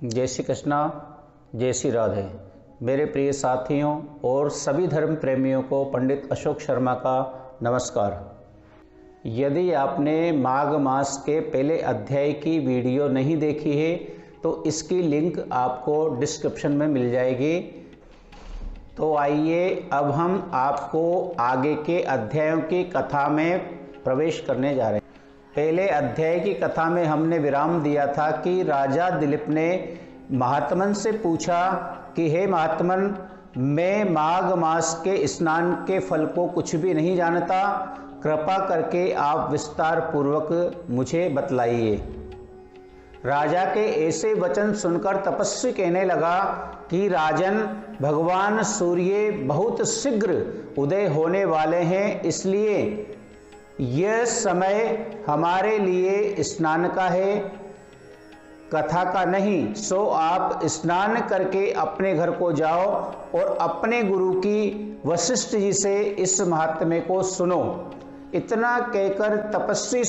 जय श्री कृष्णा, जय श्री राधे। मेरे प्रिय साथियों और सभी धर्म प्रेमियों को पंडित अशोक शर्मा का नमस्कार। यदि आपने माघ मास के पहले अध्याय की वीडियो नहीं देखी है तो इसकी लिंक आपको डिस्क्रिप्शन में मिल जाएगी। तो आइए अब हम आपको आगे के अध्यायों की कथा में प्रवेश करने जा रहे हैं। पहले अध्याय की कथा में हमने विराम दिया था कि राजा दिलीप ने महात्मन से पूछा कि हे महात्मन, मैं माघ मास के स्नान के फल को कुछ भी नहीं जानता, कृपा करके आप विस्तार पूर्वक मुझे बतलाइए। राजा के ऐसे वचन सुनकर तपस्वी कहने लगा कि राजन, भगवान सूर्य बहुत शीघ्र उदय होने वाले हैं, इसलिए यह समय हमारे लिए स्नान का है, कथा का नहीं। सो आप स्नान करके अपने घर को जाओ और अपने गुरु की वशिष्ठ जी से इस महात्म्य को सुनो। इतना कहकर तपस्वी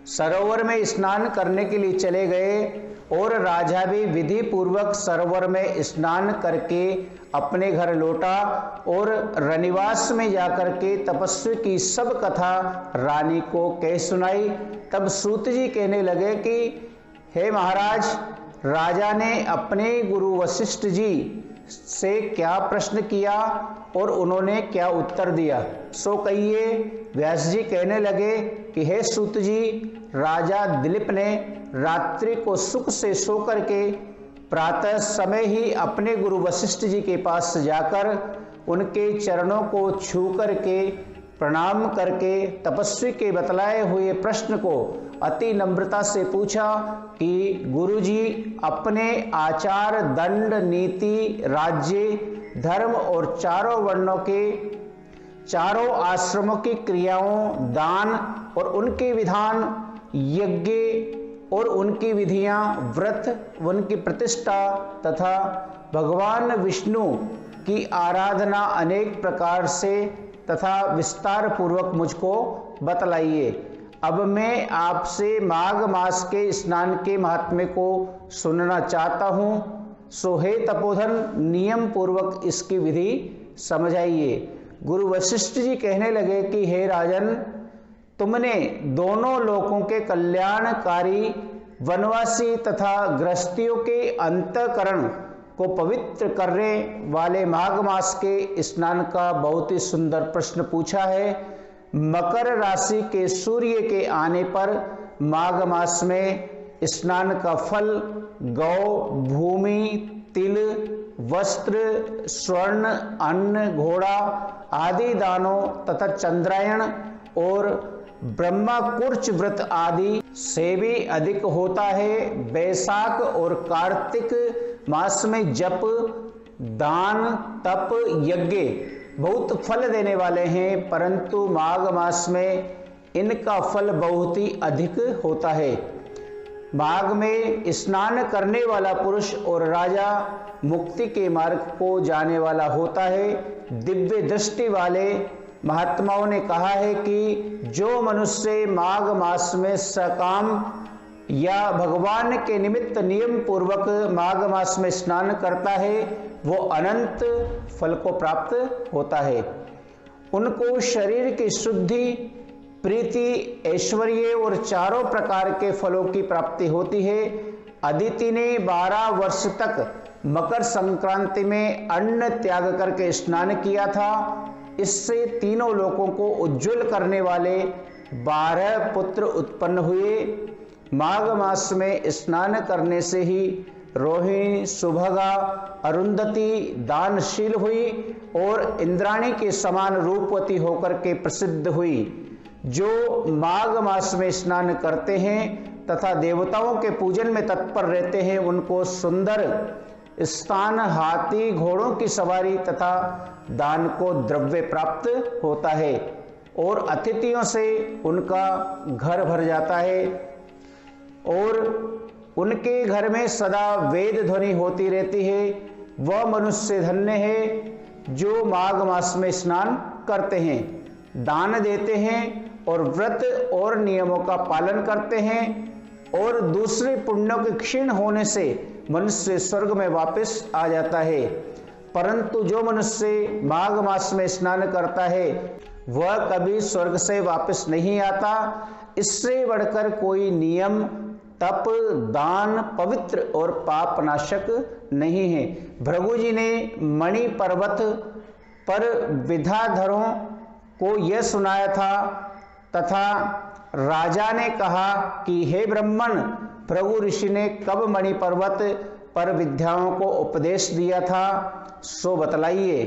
सरोवर में स्नान करने के लिए चले गए और राजा भी विधि पूर्वक सरोवर में स्नान करके अपने घर लौटा और रनिवास में जाकर के तपस्वी की सब कथा रानी को कह सुनाई। तब सूत जी कहने लगे कि हे महाराज, राजा ने अपने गुरु वशिष्ठ जी से क्या प्रश्न किया और उन्होंने क्या उत्तर दिया, सो कहिए। व्यास जी कहने लगे कि हे सूत जी, राजा दिलीप ने रात्रि को सुख से सो करके प्रातः समय ही अपने गुरु वशिष्ठ जी के पास जाकर उनके चरणों को छू करके प्रणाम करके तपस्वी के बतलाए हुए प्रश्न को अति नम्रता से पूछा कि गुरुजी, अपने आचार, दंड, नीति, राज्य, धर्म और चारों वर्णों के चारों आश्रमों की क्रियाओं, दान और उनके विधान, यज्ञ और उनकी विधियां, व्रत, उनकी प्रतिष्ठा तथा भगवान विष्णु की आराधना अनेक प्रकार से तथा विस्तार पूर्वक मुझको बतलाइए। अब मैं आपसे माघ मास के स्नान के महात्म्य को सुनना चाहता हूँ, सो हे तपोधन, नियम पूर्वक इसकी विधि समझाइए। गुरु वशिष्ठ जी कहने लगे कि हे राजन, तुमने दोनों लोकों के कल्याणकारी वनवासी तथा गृहस्थियों के अंतःकरण को पवित्र करने वाले माघ मास के स्नान का बहुत ही सुंदर प्रश्न पूछा है। मकर राशि के सूर्य के आने पर माघ मास में स्नान का फल गौ, भूमि, तिल, वस्त्र, स्वर्ण, अन्न, घोड़ा आदि दानों तथा चंद्रायण और ब्रह्मा कुर्च व्रत आदि से भी अधिक होता है। बैसाख और कार्तिक मास में जप, दान, तप, यज्ञ बहुत फल देने वाले हैं, परंतु माघ मास में इनका फल बहुत ही अधिक होता है। माघ में स्नान करने वाला पुरुष और राजा मुक्ति के मार्ग को जाने वाला होता है। दिव्य दृष्टि वाले महात्माओं ने कहा है कि जो मनुष्य माघ मास में सकाम या भगवान के निमित्त नियम पूर्वक माघ मास में स्नान करता है, वो अनंत फल को प्राप्त होता है। उनको शरीर की शुद्धि, प्रीति, ऐश्वर्य और चारों प्रकार के फलों की प्राप्ति होती है। अदिति ने 12 वर्ष तक मकर संक्रांति में अन्न त्याग करके स्नान किया था। इससे तीनों लोकों को उज्जवल करने वाले 12 पुत्र उत्पन्न हुए। माघ मास में स्नान करने से ही रोहिणी, सुभगा, अरुंधति दानशील हुई और इंद्राणी के समान रूपवती होकर के प्रसिद्ध हुई। जो माघ मास में स्नान करते हैं तथा देवताओं के पूजन में तत्पर रहते हैं, उनको सुंदर स्थान, हाथी, घोड़ों की सवारी तथा दान को द्रव्य प्राप्त होता है और अतिथियों से उनका घर भर जाता है और उनके घर में सदा वेद ध्वनि होती रहती है। वह मनुष्य धन्य है जो माघ मास में स्नान करते हैं, दान देते हैं और व्रत और नियमों का पालन करते हैं और दूसरे पुण्यों के क्षीण होने से मनुष्य स्वर्ग में वापस आ जाता है। परंतु जो मनुष्य माघ मास में स्नान करता है वह कभी स्वर्ग से वापस नहीं आता। इससे बढ़कर कोई नियम, तप, दान, पवित्र और पाप नाशक नहीं है। भृगु जी ने मणि पर्वत पर विद्याधरों को यह सुनाया था तथा राजा ने कहा कि हे ब्राह्मण, भृगु ऋषि ने कब मणि पर्वत पर विद्याओं को उपदेश दिया था, सो बतलाइए।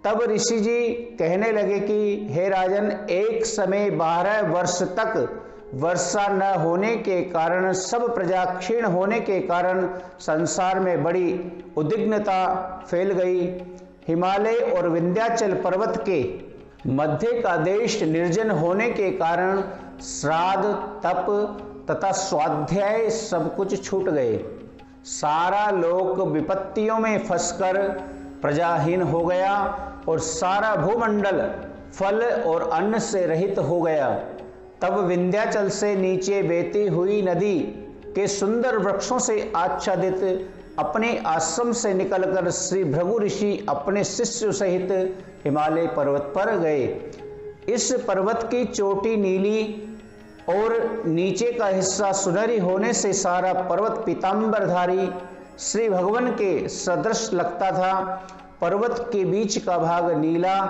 तब ऋषि जी कहने लगे कि हे राजन, एक समय 12 वर्ष तक वर्षा न होने के कारण, सब प्रजा क्षीण होने के कारण संसार में बड़ी उद्विग्नता फैल गई। हिमालय और विंध्याचल पर्वत के मध्य का देश निर्जन होने के कारण श्राद्ध, तप तथा स्वाध्याय सब कुछ छूट गए। सारा लोक विपत्तियों में फंसकर प्रजाहीन हो गया और सारा भूमंडल फल और अन्न से रहित हो गया। तब विंध्याचल से नीचे बहती हुई नदी के सुंदर वृक्षों से आच्छादित अपने आश्रम से निकलकर श्री भृगु ऋषि अपने शिष्य सहित हिमालय पर्वत पर गए। इस पर्वत की चोटी नीली और नीचे का हिस्सा सुनहरी होने से सारा पर्वत पीतांबरधारी श्री भगवान के सदृश लगता था। पर्वत के बीच का भाग नीला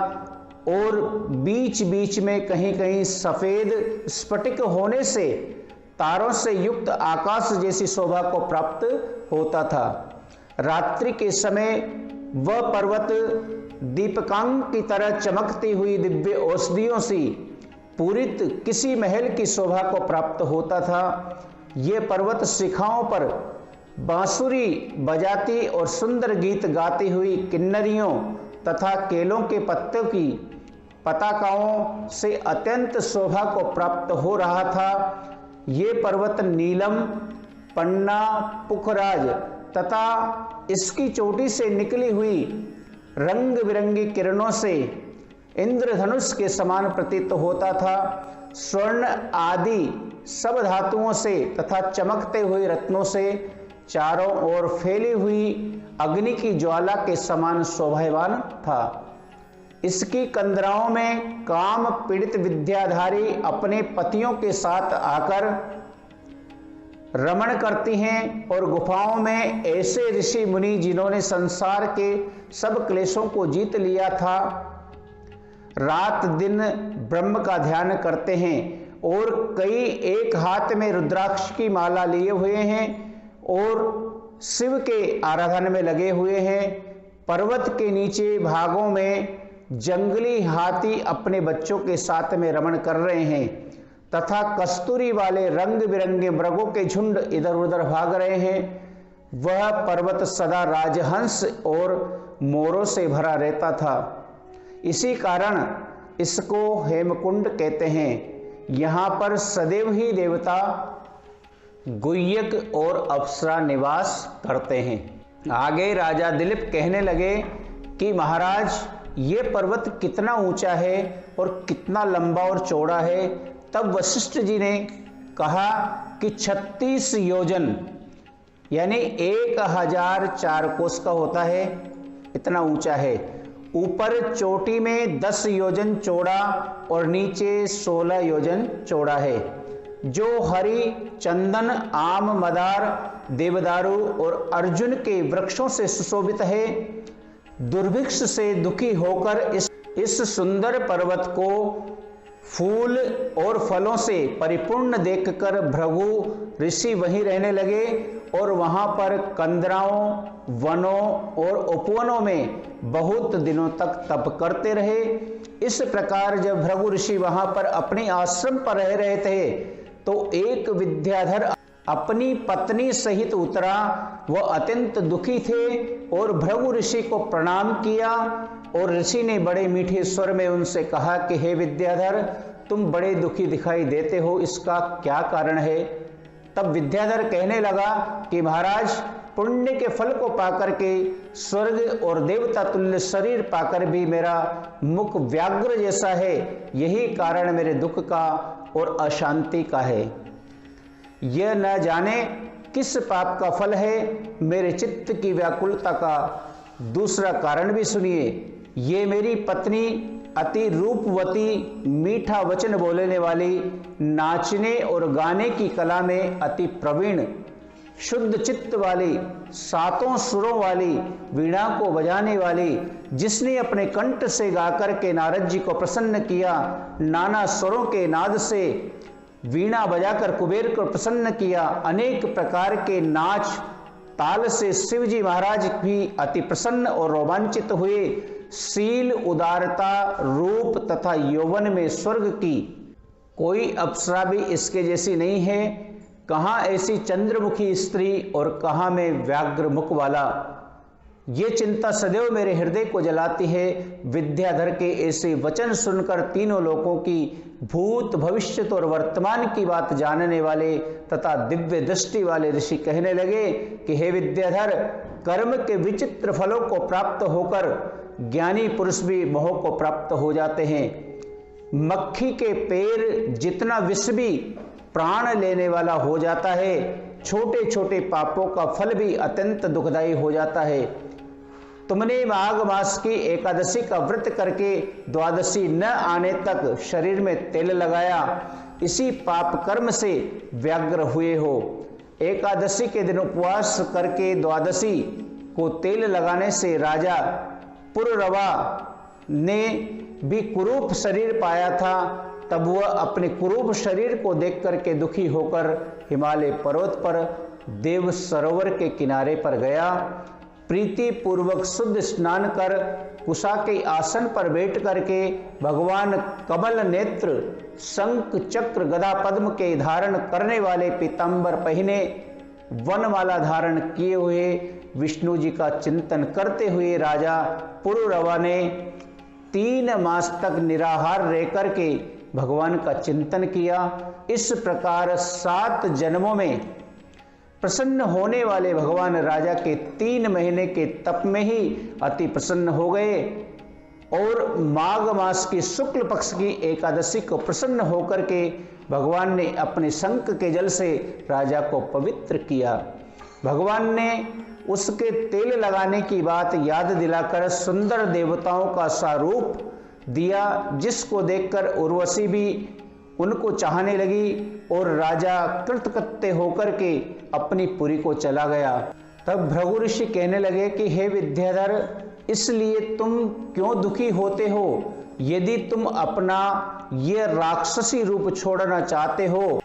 और बीच बीच में कहीं कहीं सफेद स्फटिक होने से तारों से युक्त आकाश जैसी शोभा को प्राप्त होता था। रात्रि के समय वह पर्वत दीपकांग की तरह चमकती हुई दिव्य औषधियों से पूरित किसी महल की शोभा को प्राप्त होता था। ये पर्वत शिखाओं पर बांसुरी बजाती और सुंदर गीत गाती हुई किन्नरियों तथा केलों के पत्तों की पताकाओं से अत्यंत शोभा को प्राप्त हो रहा था। ये पर्वत नीलम, पन्ना, पुखराज तथा इसकी चोटी से निकली हुई रंग बिरंगी किरणों से इंद्रधनुष के समान प्रतीत होता था। स्वर्ण आदि सब धातुओं से तथा चमकते हुए रत्नों से चारों ओर फैली हुई अग्नि की ज्वाला के समान शोभावान था। इसकी कंदराओं में काम पीड़ित विद्याधारी अपने पतियों के साथ आकर रमण करती हैं और गुफाओं में ऐसे ऋषि मुनि जिन्होंने संसार के सब क्लेशों को जीत लिया था, रात दिन ब्रह्म का ध्यान करते हैं और कई एक हाथ में रुद्राक्ष की माला लिए हुए हैं और शिव के आराधन में लगे हुए हैं। पर्वत के नीचे भागों में जंगली हाथी अपने बच्चों के साथ में रमण कर रहे हैं तथा कस्तूरी वाले रंग बिरंगे मृगों के झुंड इधर उधर भाग रहे हैं। वह पर्वत सदा राजहंस और मोरों से भरा रहता था। इसी कारण इसको हेमकुंड कहते हैं। यहाँ पर सदैव ही देवता गुह्यक और अप्सरा निवास करते हैं। आगे राजा दिलीप कहने लगे कि महाराज, ये पर्वत कितना ऊंचा है और कितना लंबा और चौड़ा है। तब वशिष्ठ जी ने कहा कि 36 योजन यानी 1004 कोस का होता है, इतना ऊंचा है। ऊपर चोटी में 10 योजन चौड़ा और नीचे 16 योजन चौड़ा है, जो हरि, चंदन, आम, मदार, देवदारू और अर्जुन के वृक्षों से सुशोभित है। दुर्भिक्ष से दुखी होकर इस सुंदर पर्वत को फूल और फलों से परिपूर्ण देखकर भृगु ऋषि वहीं रहने लगे और वहां पर कंदराओं, वनों और उपवनों में बहुत दिनों तक तप करते रहे। इस प्रकार जब भृगु ऋषि वहां पर अपने आश्रम पर रह रहे थे तो एक विद्याधर अपनी पत्नी सहित उतरा। वह अत्यंत दुखी थे और भृगु ऋषि को प्रणाम किया और ऋषि ने बड़े मीठे स्वर में उनसे कहा कि हे विद्याधर, तुम बड़े दुखी दिखाई देते हो, इसका क्या कारण है? तब विद्याधर कहने लगा कि महाराज, पुण्य के फल को पाकर के स्वर्ग और देवता तुल्य शरीर पाकर भी मेरा मुख व्याघ्र जैसा है, यही कारण मेरे दुख का और अशांति का है। यह न जाने किस पाप का फल है। मेरे चित्त की व्याकुलता का दूसरा कारण भी सुनिए। ये मेरी पत्नी अति रूपवती, मीठा वचन बोलने वाली, नाचने और गाने की कला में अति प्रवीण, शुद्ध चित्त वाली, सातों सुरों वाली, वीणा को बजाने वाली, जिसने अपने कंठ से गाकर के नारद जी को प्रसन्न किया, नाना स्वरों के नाद से वीणा बजाकर कुबेर को प्रसन्न किया, अनेक प्रकार के नाच ताल से शिवजी महाराज भी अति प्रसन्न और रोमांचित हुए। शील, उदारता, रूप तथा यौवन में स्वर्ग की कोई अप्सरा भी इसके जैसी नहीं है। कहाँ ऐसी चंद्रमुखी स्त्री और कहाँ में व्याघ्र मुख वाला। ये चिंता सदैव मेरे हृदय को जलाती है। विद्याधर के ऐसे वचन सुनकर तीनों लोकों की भूत, भविष्य और वर्तमान की बात जानने वाले तथा दिव्य दृष्टि वाले ऋषि कहने लगे कि हे विद्याधर, कर्म के विचित्र फलों को प्राप्त होकर ज्ञानी पुरुष भी मोह को प्राप्त हो जाते हैं। मक्खी के पैर जितना विष भी प्राण लेने वाला हो जाता है, छोटे छोटे पापों का फल भी अत्यंत दुखदायी हो जाता है। तुमने माघ मास की एकादशी का व्रत करके द्वादशी न आने तक शरीर में तेल लगाया, इसी पाप कर्म से व्याग्र हुए हो। एकादशी के दिन उपवास करके द्वादशी को तेल लगाने से राजा पुररवा ने भी कुरूप शरीर पाया था। तब वह अपने कुरूप शरीर को देख करके दुखी होकर हिमालय पर्वत पर देव सरोवर के किनारे पर गया। प्रीति पूर्वक शुद्ध स्नान कर कुशा के आसन पर बैठ करके भगवान कमल नेत्र, शंख चक्र गदा पद्म के धारण करने वाले पीतांबर पहने, वनमाला धारण किए हुए विष्णु जी का चिंतन करते हुए राजा पुररवा ने 3 मास तक निराहार रह करके भगवान का चिंतन किया। इस प्रकार 7 जन्मों में प्रसन्न होने वाले भगवान राजा के 3 महीने के तप में ही अति प्रसन्न हो गए और माघ मास की शुक्ल पक्ष की एकादशी को प्रसन्न होकर के भगवान ने अपने शंख के जल से राजा को पवित्र किया। भगवान ने उसके तेल लगाने की बात याद दिलाकर सुंदर देवताओं का स्वरूप दिया, जिसको देखकर उर्वशी भी उनको चाहने लगी और राजा कृतकृत्य होकर के अपनी पुरी को चला गया। तब भृगु ऋषि कहने लगे कि हे विद्याधर, इसलिए तुम क्यों दुखी होते हो? यदि तुम अपना ये राक्षसी रूप छोड़ना चाहते हो,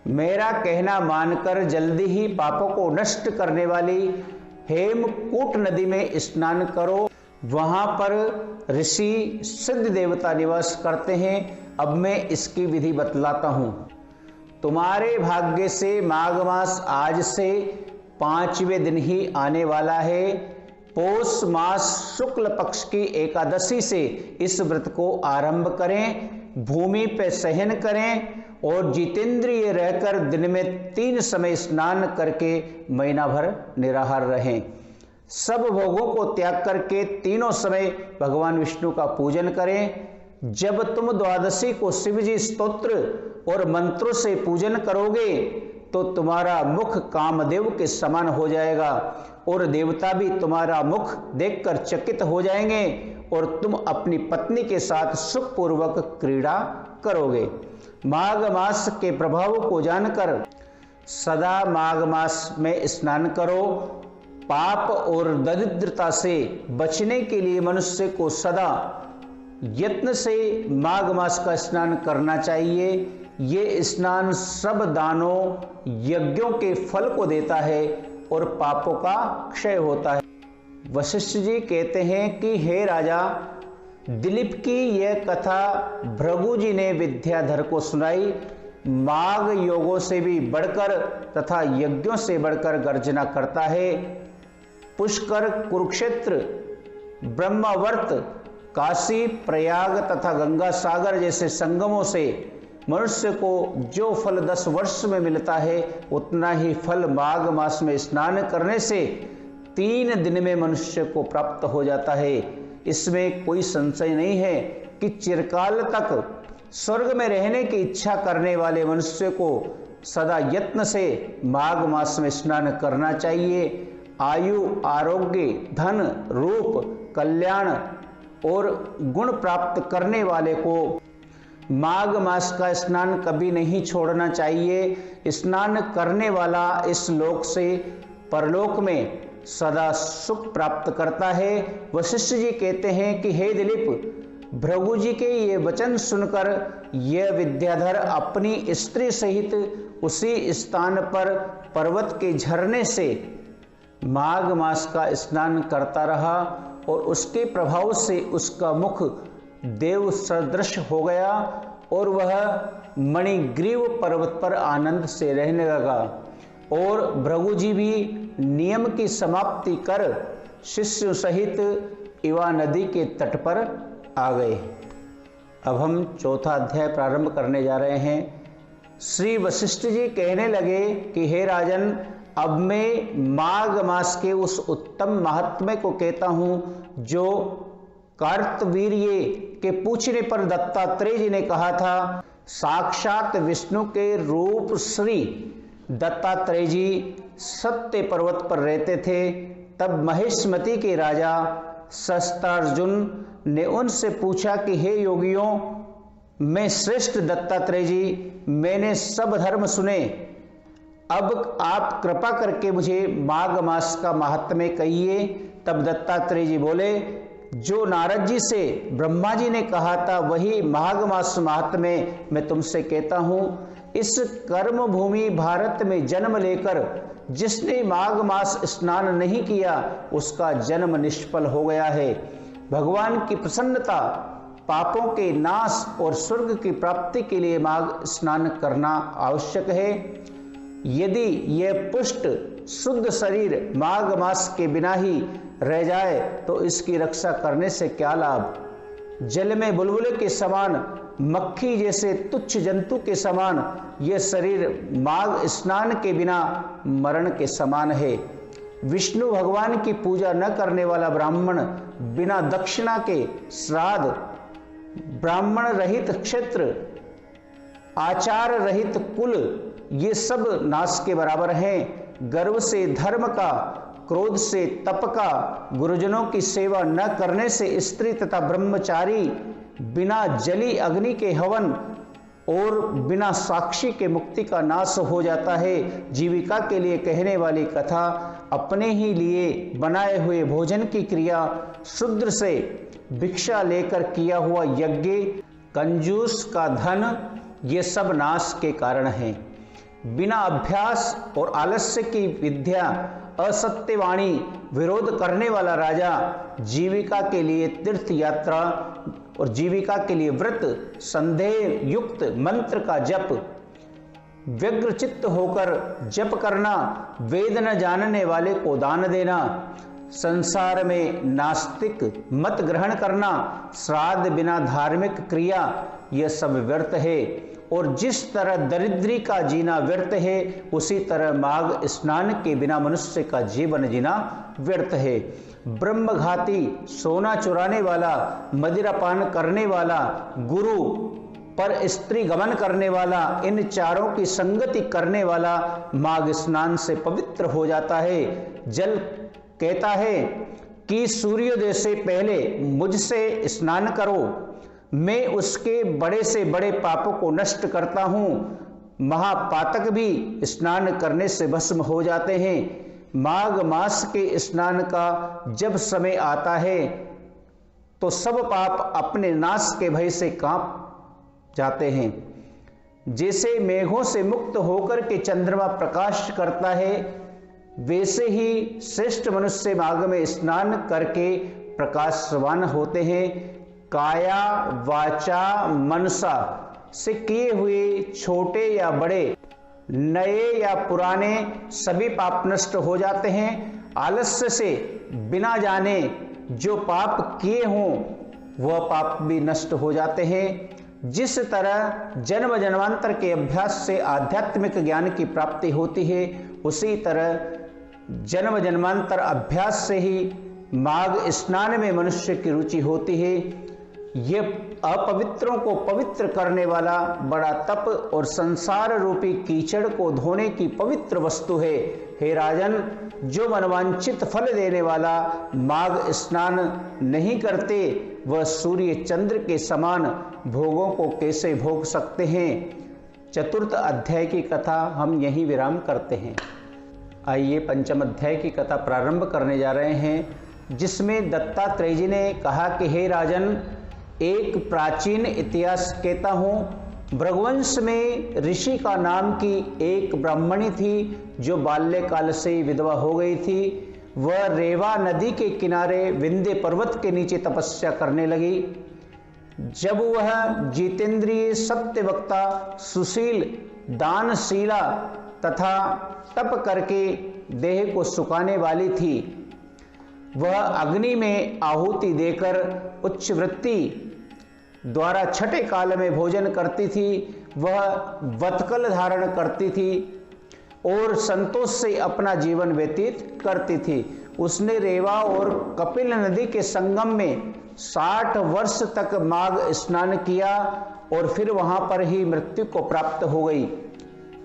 मेरा कहना मानकर जल्दी ही पापों को नष्ट करने वाली हेमकूट नदी में स्नान करो। वहां पर ऋषि सिद्ध देवता निवास करते हैं। अब मैं इसकी विधि बतलाता हूं। तुम्हारे भाग्य से माघ मास आज से 5वें दिन ही आने वाला है। पौष मास शुक्ल पक्ष की एकादशी से इस व्रत को आरंभ करें, भूमि पे शयन करें और जितेंद्रिय रहकर दिन में 3 समय स्नान करके महीना भर निराहार रहें। सब भोगों को त्याग करके तीनों समय भगवान विष्णु का पूजन करें। जब तुम द्वादशी को शिवजी स्तोत्र और मंत्रों से पूजन करोगे तो तुम्हारा मुख कामदेव के समान हो जाएगा और देवता भी तुम्हारा मुख देखकर चकित हो जाएंगे और तुम अपनी पत्नी के साथ सुखपूर्वक क्रीड़ा करोगे। माघ मास के प्रभाव को जानकर सदा माघ मास में स्नान करो। पाप और दरिद्रता से बचने के लिए मनुष्य को सदा यत्न से माघ मास का स्नान करना चाहिए। ये स्नान सब दानों यज्ञों के फल को देता है और पापों का क्षय होता है। वशिष्ठ जी कहते हैं कि हे राजा, दिलीप की यह कथा भृगु जी ने विद्याधर को सुनाई। माघ योगों से भी बढ़कर तथा यज्ञों से बढ़कर गर्जना करता है। पुष्कर, कुरुक्षेत्र, ब्रह्मावर्त, काशी, प्रयाग तथा गंगा सागर जैसे संगमों से मनुष्य को जो फल 10 वर्ष में मिलता है, उतना ही फल माघ मास में स्नान करने से 3 दिन में मनुष्य को प्राप्त हो जाता है। इसमें कोई संशय नहीं है कि चिरकाल तक स्वर्ग में रहने की इच्छा करने वाले मनुष्य को सदा यत्न से माघ मास में स्नान करना चाहिए। आयु, आरोग्य, धन, रूप, कल्याण और गुण प्राप्त करने वाले को माघ मास का स्नान कभी नहीं छोड़ना चाहिए। स्नान करने वाला इस लोक से परलोक में सदा सुख प्राप्त करता है। वशिष्ठ जी कहते हैं कि हे दिलीप, भृगु जी के ये वचन सुनकर यह विद्याधर अपनी स्त्री सहित उसी स्थान पर पर्वत के झरने से माघ मास का स्नान करता रहा और उसके प्रभाव से उसका मुख देव सदृश हो गया और वह मणिग्रीव पर्वत पर आनंद से रहने लगा। और भृगु जी भी नियम की समाप्ति कर शिष्य सहित इवा नदी के तट पर आ गए। अब हम चौथा अध्याय प्रारंभ करने जा रहे हैं। श्री वशिष्ठ जी कहने लगे कि हे राजन, अब मैं माघ मास के उस उत्तम महात्म्य को कहता हूं जो कार्तवीर्य के पूछने पर दत्तात्रेय जी ने कहा था। साक्षात विष्णु के रूप श्री दत्तात्रेय जी सत्य पर्वत पर रहते थे। तब महेशमती के राजा शस्त्रार्जुन ने उनसे पूछा कि हे योगियों, मैं श्रेष्ठ दत्तात्रेय जी, मैंने सब धर्म सुने, अब आप कृपा करके मुझे माघ मास का महात्म्य कहिए। तब दत्तात्रेय जी बोले, जो नारद जी से ब्रह्मा जी ने कहा था वही माघ मास महात्म्य मैं तुमसे कहता हूं। इस कर्म भूमि भारत में जन्म लेकर जिसने माघ मास स्नान नहीं किया उसका जन्म निष्फल हो गया है। भगवान की प्रसन्नता, पापों के नाश और स्वर्ग की प्राप्ति के लिए माघ स्नान करना आवश्यक है। यदि यह पुष्ट शुद्ध शरीर माघ मास के बिना ही रह जाए तो इसकी रक्षा करने से क्या लाभ। जल में बुलबुले के समान, मक्खी जैसे तुच्छ जंतु के समान यह शरीर माघ स्नान के बिना मरण के समान है। विष्णु भगवान की पूजा न करने वाला ब्राह्मण, बिना दक्षिणा के श्राद्ध, ब्राह्मण रहित क्षेत्र, आचार रहित कुल, ये सब नाश के बराबर हैं। गर्व से धर्म का, क्रोध से तप का, गुरुजनों की सेवा न करने से स्त्री तथा ब्रह्मचारी, बिना जली अग्नि के हवन और बिना साक्षी के मुक्ति का नाश हो जाता है। जीविका के लिए कहने वाली कथा, अपने ही लिए बनाए हुए भोजन की क्रिया, शूद्र से भिक्षा लेकर किया हुआ यज्ञ, कंजूस का धन, ये सब नाश के कारण हैं। बिना अभ्यास और आलस्य की विद्या, असत्यवाणी, विरोध करने वाला राजा, जीविका के लिए तीर्थ यात्रा और जीविका के लिए व्रत, संदेह युक्त मंत्र का जप, व्यग्र चित्त होकर जप करना, वेद न जानने वाले को दान देना, संसार में नास्तिक मत ग्रहण करना, श्राद्ध बिना धार्मिक क्रिया, यह सब व्यर्थ है। और जिस तरह दरिद्री का जीना व्यर्थ है, उसी तरह माघ स्नान के बिना मनुष्य का जीवन जीना व्यर्थ है। ब्रह्मघाती, सोना चुराने वाला, मदिरापान करने वाला, गुरु पर स्त्री गमन करने वाला, इन चारों की संगति करने वाला माघ स्नान से पवित्र हो जाता है। जल कहता है कि सूर्योदय से पहले मुझसे स्नान करो, मैं उसके बड़े से बड़े पापों को नष्ट करता हूँ। महापातक भी स्नान करने से भस्म हो जाते हैं। माघ मास के स्नान का जब समय आता है तो सब पाप अपने नाश के भय से कांप जाते हैं। जैसे मेघों से मुक्त होकर के चंद्रमा प्रकाश करता है, वैसे ही श्रेष्ठ मनुष्य माघ में स्नान करके प्रकाशवान होते हैं। काया, वाचा, मनसा से किए हुए छोटे या बड़े, नए या पुराने सभी पाप नष्ट हो जाते हैं। आलस्य से बिना जाने जो पाप किए हों वह पाप भी नष्ट हो जाते हैं। जिस तरह जन्म जन्मांतर के अभ्यास से आध्यात्मिक ज्ञान की प्राप्ति होती है, उसी तरह जन्म जन्मांतर अभ्यास से ही माघ स्नान में मनुष्य की रुचि होती है। ये अपवित्रों को पवित्र करने वाला बड़ा तप और संसार रूपी कीचड़ को धोने की पवित्र वस्तु है। हे राजन, जो मनवांचित फल देने वाला माघ स्नान नहीं करते, वह सूर्य चंद्र के समान भोगों को कैसे भोग सकते हैं। चतुर्थ अध्याय की कथा हम यहीं विराम करते हैं। आइए पंचम अध्याय की कथा प्रारंभ करने जा रहे हैं, जिसमें दत्तात्रेय जी ने कहा कि हे राजन, एक प्राचीन इतिहास कहता हूँ। भृगुवंश में ऋषि का नाम की एक ब्राह्मणी थी, जो बाल्यकाल से विधवा हो गई थी। वह रेवा नदी के किनारे विंध्य पर्वत के नीचे तपस्या करने लगी। जब वह जितेंद्रिय, सत्यवक्ता, सुशील, दानशीला तथा तप करके देह को सुखाने वाली थी, वह अग्नि में आहुति देकर उच्च वृत्ति द्वारा छठे काल में भोजन करती थी। वह वत्कल धारण करती थी और संतोष से अपना जीवन व्यतीत करती थी। उसने रेवा और कपिल नदी के संगम में 60 वर्ष तक माघ स्नान किया और फिर वहां पर ही मृत्यु को प्राप्त हो गई।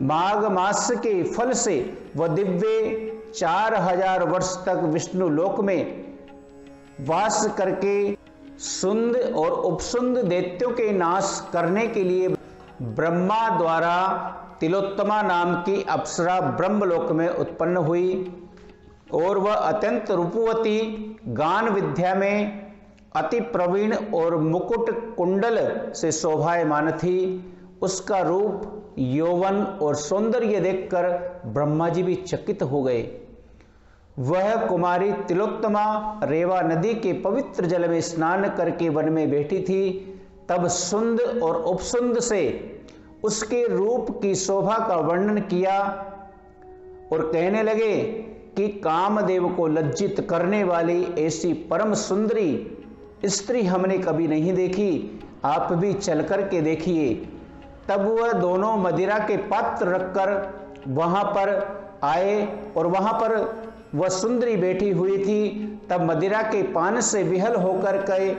माघ मास के फल से वह दिव्य 4000 वर्ष तक विष्णु लोक में वास करके सुंद और उपसुंद दैत्यों के नाश करने के लिए ब्रह्मा द्वारा तिलोत्तमा नाम की अप्सरा ब्रह्मलोक में उत्पन्न हुई। और वह अत्यंत रूपवती, गान विद्या में अति प्रवीण और मुकुट कुंडल से शोभायमान थी। उसका रूप, यौवन और सौंदर्य देखकर ब्रह्मा जी भी चकित हो गए। वह कुमारी तिलोत्तमा रेवा नदी के पवित्र जल में स्नान करके वन में बैठी थी। तब सुंद और उपसुंद से उसके रूप की शोभा का वर्णन किया और कहने लगे कि कामदेव को लज्जित करने वाली ऐसी परम सुंदरी स्त्री हमने कभी नहीं देखी, आप भी चल कर के देखिए। तब वह दोनों मदिरा के पात्र रखकर वहां पर आए और वहां पर वह सुंदरी बैठी हुई थी। तब मदिरा के पान से विहल होकर के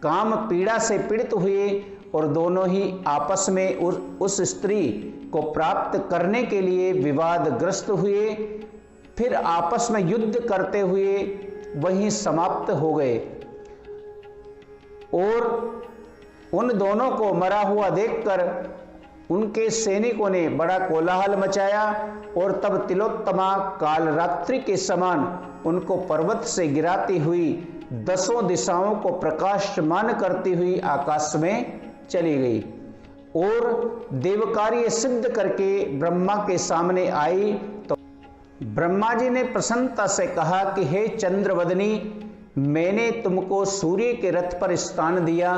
काम पीड़ा से पीड़ित हुए और दोनों ही आपस में उस स्त्री को प्राप्त करने के लिए विवादग्रस्त हुए। फिर आपस में युद्ध करते हुए वहीं समाप्त हो गए और उन दोनों को मरा हुआ देखकर उनके सैनिकों ने बड़ा कोलाहल मचाया और तब तिलोत्तमा काल रात्रि के समान उनको पर्वत से गिराती हुई 10 दिशाओं को प्रकाशमान करती हुई आकाश में चली गई और देवकार्य सिद्ध करके ब्रह्मा के सामने आई। तो ब्रह्मा जी ने प्रसन्नता से कहा कि हे चंद्रवदनी, मैंने तुमको सूर्य के रथ पर स्थान दिया।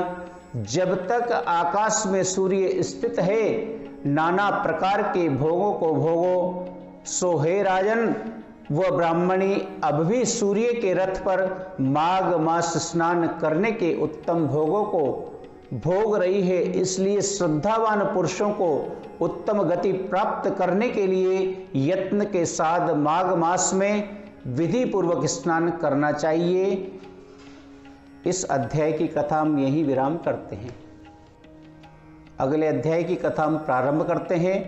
जब तक आकाश में सूर्य स्थित है, नाना प्रकार के भोगों को भोगो। सो हे राजन, वह ब्राह्मणी अब भी सूर्य के रथ पर माघ मास स्नान करने के उत्तम भोगों को भोग रही है। इसलिए श्रद्धावान पुरुषों को उत्तम गति प्राप्त करने के लिए यत्न के साथ माघ मास में विधि पूर्वक स्नान करना चाहिए। इस अध्याय की कथा हम यहीं विराम करते हैं। अगले अध्याय की कथा हम प्रारंभ करते हैं।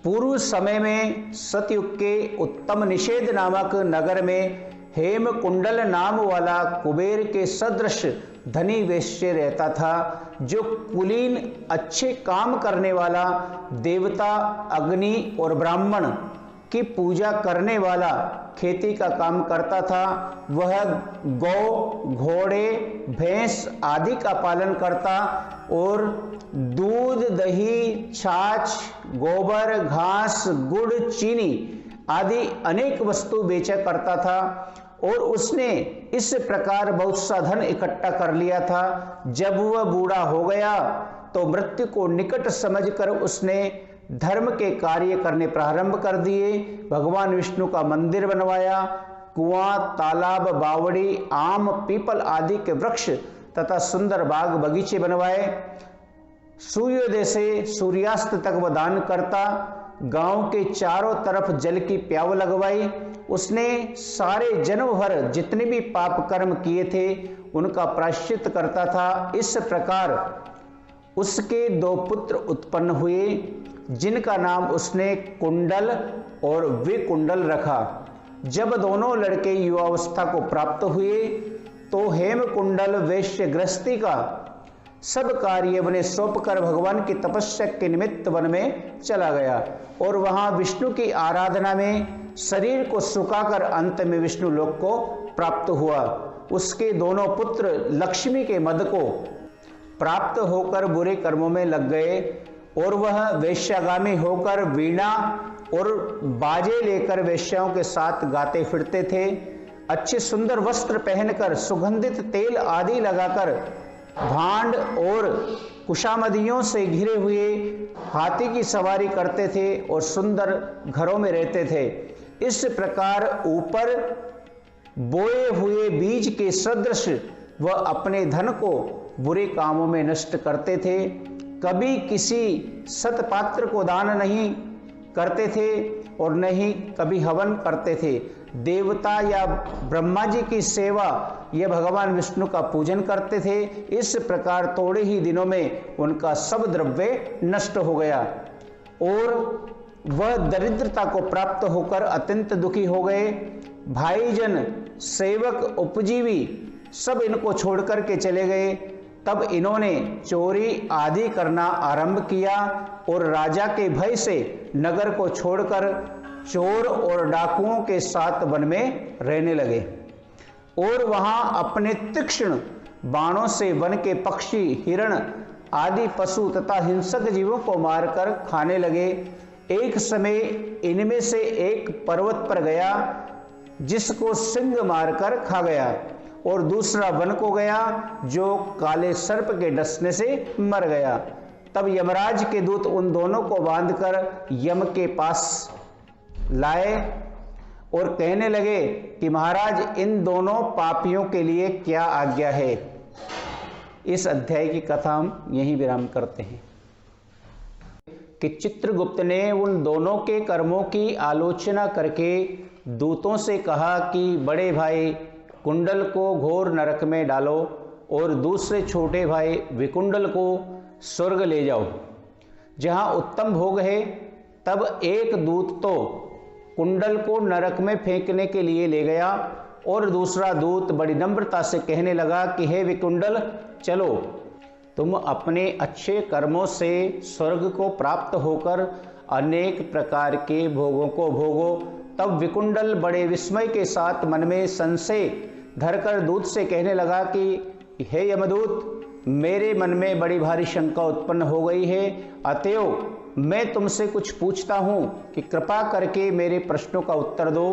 पूर्व समय में सतयुग के उत्तम निषेध नामक नगर में हेम कुंडल नाम वाला कुबेर के सदृश धनी वैश्य रहता था, जो कुलीन, अच्छे काम करने वाला, देवता, अग्नि और ब्राह्मण की पूजा करने वाला, खेती का काम करता था। वह गौ, घोड़े, भैंस आदि का पालन करता और दूध, दही, छाछ, गोबर, घास, गुड़, चीनी आदि अनेक वस्तु बेचा करता था और उसने इस प्रकार बहुत सा धन इकट्ठा कर लिया था। जब वह बूढ़ा हो गया तो मृत्यु को निकट समझकर उसने धर्म के कार्य करने प्रारंभ कर दिए। भगवान विष्णु का मंदिर बनवाया, कुआं, तालाब, बावड़ी, आम, पीपल आदि के वृक्ष तथा सुंदर बाग बगीचे बनवाए। सूर्योदय से सूर्यास्त तक वह दान करता। गांव के चारों तरफ जल की प्याव लगवाई। उसने सारे जन्म भर जितने भी पाप कर्म किए थे उनका प्रायश्चित करता था। इस प्रकार उसके 2 पुत्र उत्पन्न हुए, जिनका नाम उसने कुंडल और विकुंडल रखा। जब दोनों लड़के युवावस्था को प्राप्त हुए तो हेमकुंडल वैश्य गृहस्थी का सब कार्य उन्हें सौंपकर भगवान की तपस्या के निमित्त वन में चला गया और वहां विष्णु की आराधना में शरीर को सुखाकर अंत में विष्णु लोक को प्राप्त हुआ। उसके दोनों पुत्र लक्ष्मी के मद को प्राप्त होकर बुरे कर्मों में लग गए और वह वेश्यागामी होकर वीणा और बाजे लेकर वेश्याओं के साथ गाते फिरते थे। अच्छे सुंदर वस्त्र पहनकर सुगंधित तेल आदि लगाकर भांड और कुशामदियों से घिरे हुए हाथी की सवारी करते थे और सुंदर घरों में रहते थे। इस प्रकार ऊपर बोए हुए बीज के सदृश वह अपने धन को बुरे कामों में नष्ट करते थे। कभी किसी सतपात्र को दान नहीं करते थे और न ही कभी हवन करते थे। देवता या ब्रह्मा जी की सेवा यह भगवान विष्णु का पूजन करते थे। इस प्रकार थोड़े ही दिनों में उनका सब द्रव्य नष्ट हो गया और वह दरिद्रता को प्राप्त होकर अत्यंत दुखी हो गए। भाईजन, सेवक, उपजीवी सब इनको छोड़कर के चले गए। तब इन्होंने चोरी आदि करना आरंभ किया और राजा के भय से नगर को छोड़कर चोर और डाकुओं के साथ वन में रहने लगे और वहां अपने तीक्ष्ण बाणों से वन के पक्षी, हिरण आदि पशु तथा हिंसक जीवों को मारकर खाने लगे। एक समय इनमें से एक पर्वत पर गया जिसको सिंह मारकर खा गया और दूसरा वन को गया जो काले सर्प के डसने से मर गया। तब यमराज के दूत उन दोनों को बांधकर यम के पास लाए और कहने लगे कि महाराज, इन दोनों पापियों के लिए क्या आज्ञा है। इस अध्याय की कथा हम यहीं विराम करते हैं कि चित्रगुप्त ने उन दोनों के कर्मों की आलोचना करके दूतों से कहा कि बड़े भाई कुंडल को घोर नरक में डालो और दूसरे छोटे भाई विकुंडल को स्वर्ग ले जाओ जहां उत्तम भोग है। तब एक दूत तो कुंडल को नरक में फेंकने के लिए ले गया और दूसरा दूत बड़ी नम्रता से कहने लगा कि हे विकुंडल, चलो, तुम अपने अच्छे कर्मों से स्वर्ग को प्राप्त होकर अनेक प्रकार के भोगों को भोगो। तब विकुंडल बड़े विस्मय के साथ मन में संशय धरकर दूत से कहने लगा कि हे यमदूत, मेरे मन में बड़ी भारी शंका उत्पन्न हो गई है, अतएव मैं तुमसे कुछ पूछता हूँ कि कृपा करके मेरे प्रश्नों का उत्तर दो।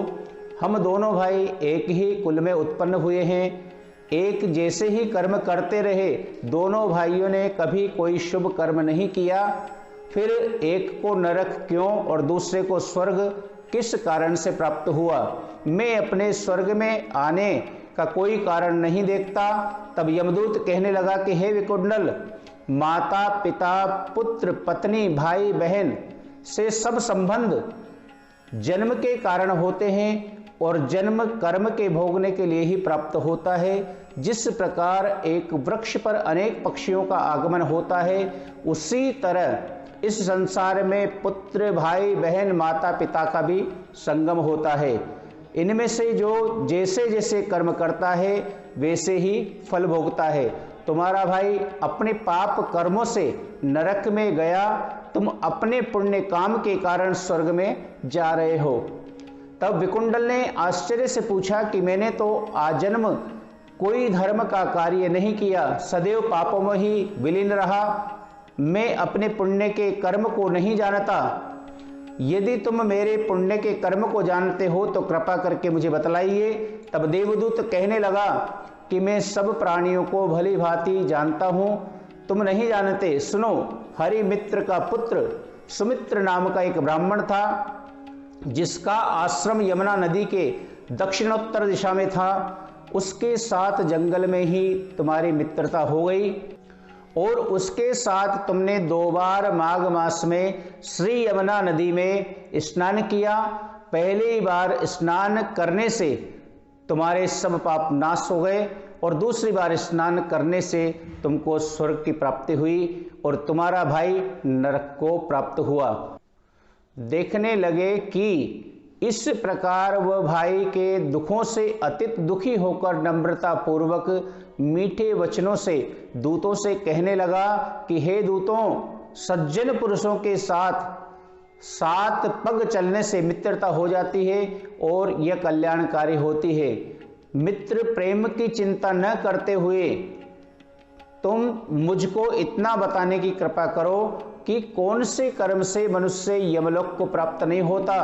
हम दोनों भाई एक ही कुल में उत्पन्न हुए हैं, एक जैसे ही कर्म करते रहे। दोनों भाइयों ने कभी कोई शुभ कर्म नहीं किया, फिर एक को नरक क्यों और दूसरे को स्वर्ग किस कारण से प्राप्त हुआ? मैं अपने स्वर्ग में आने का कोई कारण नहीं देखता। तब यमदूत कहने लगा कि हे विकुंडल, माता पिता पुत्र पत्नी भाई बहन से सब संबंध जन्म के कारण होते हैं और जन्म कर्म के भोगने के लिए ही प्राप्त होता है। जिस प्रकार एक वृक्ष पर अनेक पक्षियों का आगमन होता है, उसी तरह इस संसार में पुत्र भाई बहन माता पिता का भी संगम होता है। इनमें से जो जैसे जैसे कर्म करता है वैसे ही फल भोगता है। तुम्हारा भाई अपने पाप कर्मों से नरक में गया, तुम अपने पुण्य काम के कारण स्वर्ग में जा रहे हो। तब विकुंडल ने आश्चर्य से पूछा कि मैंने तो आजन्म कोई धर्म का कार्य नहीं किया, सदैव पापों में ही विलीन रहा, मैं अपने पुण्य के कर्म को नहीं जानता। यदि तुम मेरे पुण्य के कर्म को जानते हो तो कृपा करके मुझे बतलाइए। तब देवदूत कहने लगा कि मैं सब प्राणियों को भली भांति जानता हूँ, तुम नहीं जानते। सुनो, हरि मित्र का पुत्र सुमित्र नाम का एक ब्राह्मण था, जिसका आश्रम यमुना नदी के दक्षिणोत्तर दिशा में था। उसके साथ जंगल में ही तुम्हारी मित्रता हो गई और उसके साथ तुमने 2 बार माघ मास में श्री यमुना नदी में स्नान किया। पहली बार स्नान करने से तुम्हारे सब पाप नाश हो गए और दूसरी बार स्नान करने से तुमको स्वर्ग की प्राप्ति हुई और तुम्हारा भाई नरक को प्राप्त हुआ। देखने लगे कि इस प्रकार वह भाई के दुखों से अत्यंत दुखी होकर नम्रता पूर्वक मीठे वचनों से दूतों से कहने लगा कि हे दूतों, सज्जन पुरुषों के साथ 7 पग चलने से मित्रता हो जाती है और यह कल्याणकारी होती है। मित्र प्रेम की चिंता न करते हुए तुम मुझको इतना बताने की कृपा करो कि कौन से कर्म से मनुष्य यमलोक को प्राप्त नहीं होता,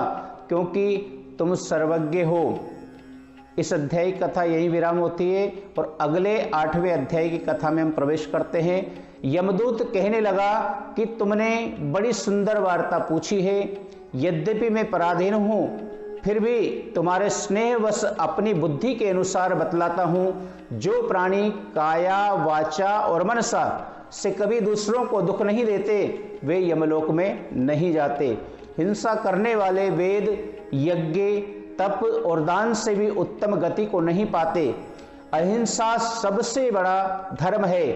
क्योंकि तुम सर्वज्ञ हो। इस अध्याय की कथा यही विराम होती है और अगले 8वें अध्याय की कथा में हम प्रवेश करते हैं। यमदूत कहने लगा कि तुमने बड़ी सुंदर वार्ता पूछी है, यद्यपि मैं पराधीन हूँ फिर भी तुम्हारे स्नेहवश अपनी बुद्धि के अनुसार बतलाता हूँ। जो प्राणी काया वाचा और मनसा से कभी दूसरों को दुख नहीं देते वे यमलोक में नहीं जाते। हिंसा करने वाले वेद, यज्ञ, तप और दान से भी उत्तम गति को नहीं पाते। अहिंसा सबसे बड़ा धर्म है।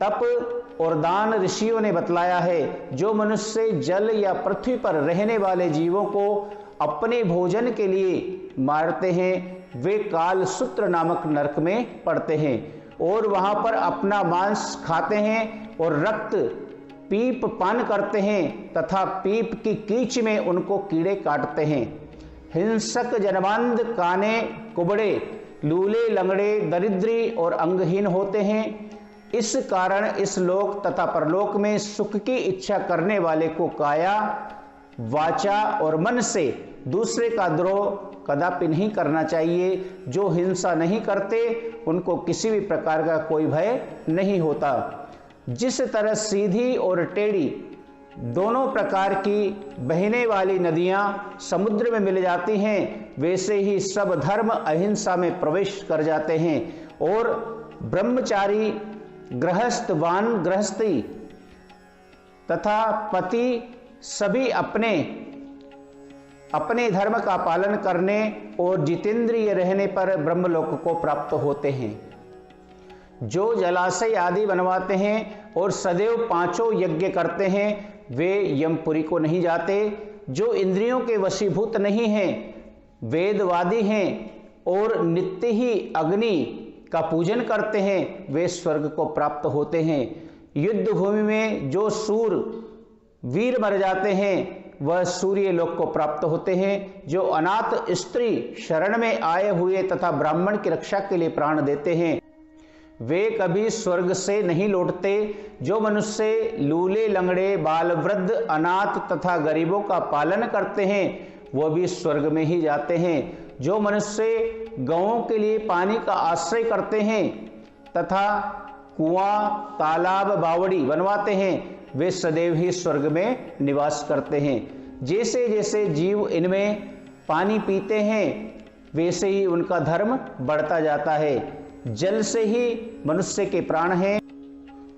तप और दान ऋषियों ने बतलाया है। जो मनुष्य जल या पृथ्वी पर रहने वाले जीवों को अपने भोजन के लिए मारते हैं वे काल सूत्र नामक नरक में पड़ते हैं और वहां पर अपना मांस खाते हैं और रक्त पीप पान करते हैं तथा पीप की कीच में उनको कीड़े काटते हैं। हिंसक, जनबंद, काने, कुबड़े, लूले, लंगड़े, दरिद्री और अंगहीन होते हैं। इस कारण इस लोक तथा परलोक में सुख की इच्छा करने वाले को काया, वाचा और मन से दूसरे का द्रोह कदापि नहीं करना चाहिए। जो हिंसा नहीं करते उनको किसी भी प्रकार का कोई भय नहीं होता। जिस तरह सीधी और टेढ़ी दोनों प्रकार की बहने वाली नदियां समुद्र में मिल जाती हैं, वैसे ही सब धर्म अहिंसा में प्रवेश कर जाते हैं और ब्रह्मचारी, गृहस्थ, वान गृहस्थी तथा पति सभी अपने अपने धर्म का पालन करने और जितेंद्रिय रहने पर ब्रह्मलोक को प्राप्त होते हैं। जो जलाशय आदि बनवाते हैं और सदैव 5 यज्ञ करते हैं वे यमपुरी को नहीं जाते। जो इंद्रियों के वशीभूत नहीं हैं, वेदवादी हैं और नित्य ही अग्नि का पूजन करते हैं वे स्वर्ग को प्राप्त होते हैं। युद्ध भूमि में जो सूर वीर मर जाते हैं वह सूर्य लोक को प्राप्त होते हैं। जो अनाथ स्त्री शरण में आए हुए तथा ब्राह्मण की रक्षा के लिए प्राण देते हैं वे कभी स्वर्ग से नहीं लौटते। जो मनुष्य लूले, लंगड़े, बाल, वृद्ध, अनाथ तथा गरीबों का पालन करते हैं वह भी स्वर्ग में ही जाते हैं। जो मनुष्य गौओं के लिए पानी का आश्रय करते हैं तथा कुआं, तालाब, बावड़ी बनवाते हैं वे सदैव ही स्वर्ग में निवास करते हैं। जैसे जैसे जीव इनमें पानी पीते हैं वैसे ही उनका धर्म बढ़ता जाता है। जल से ही मनुष्य के प्राण हैं,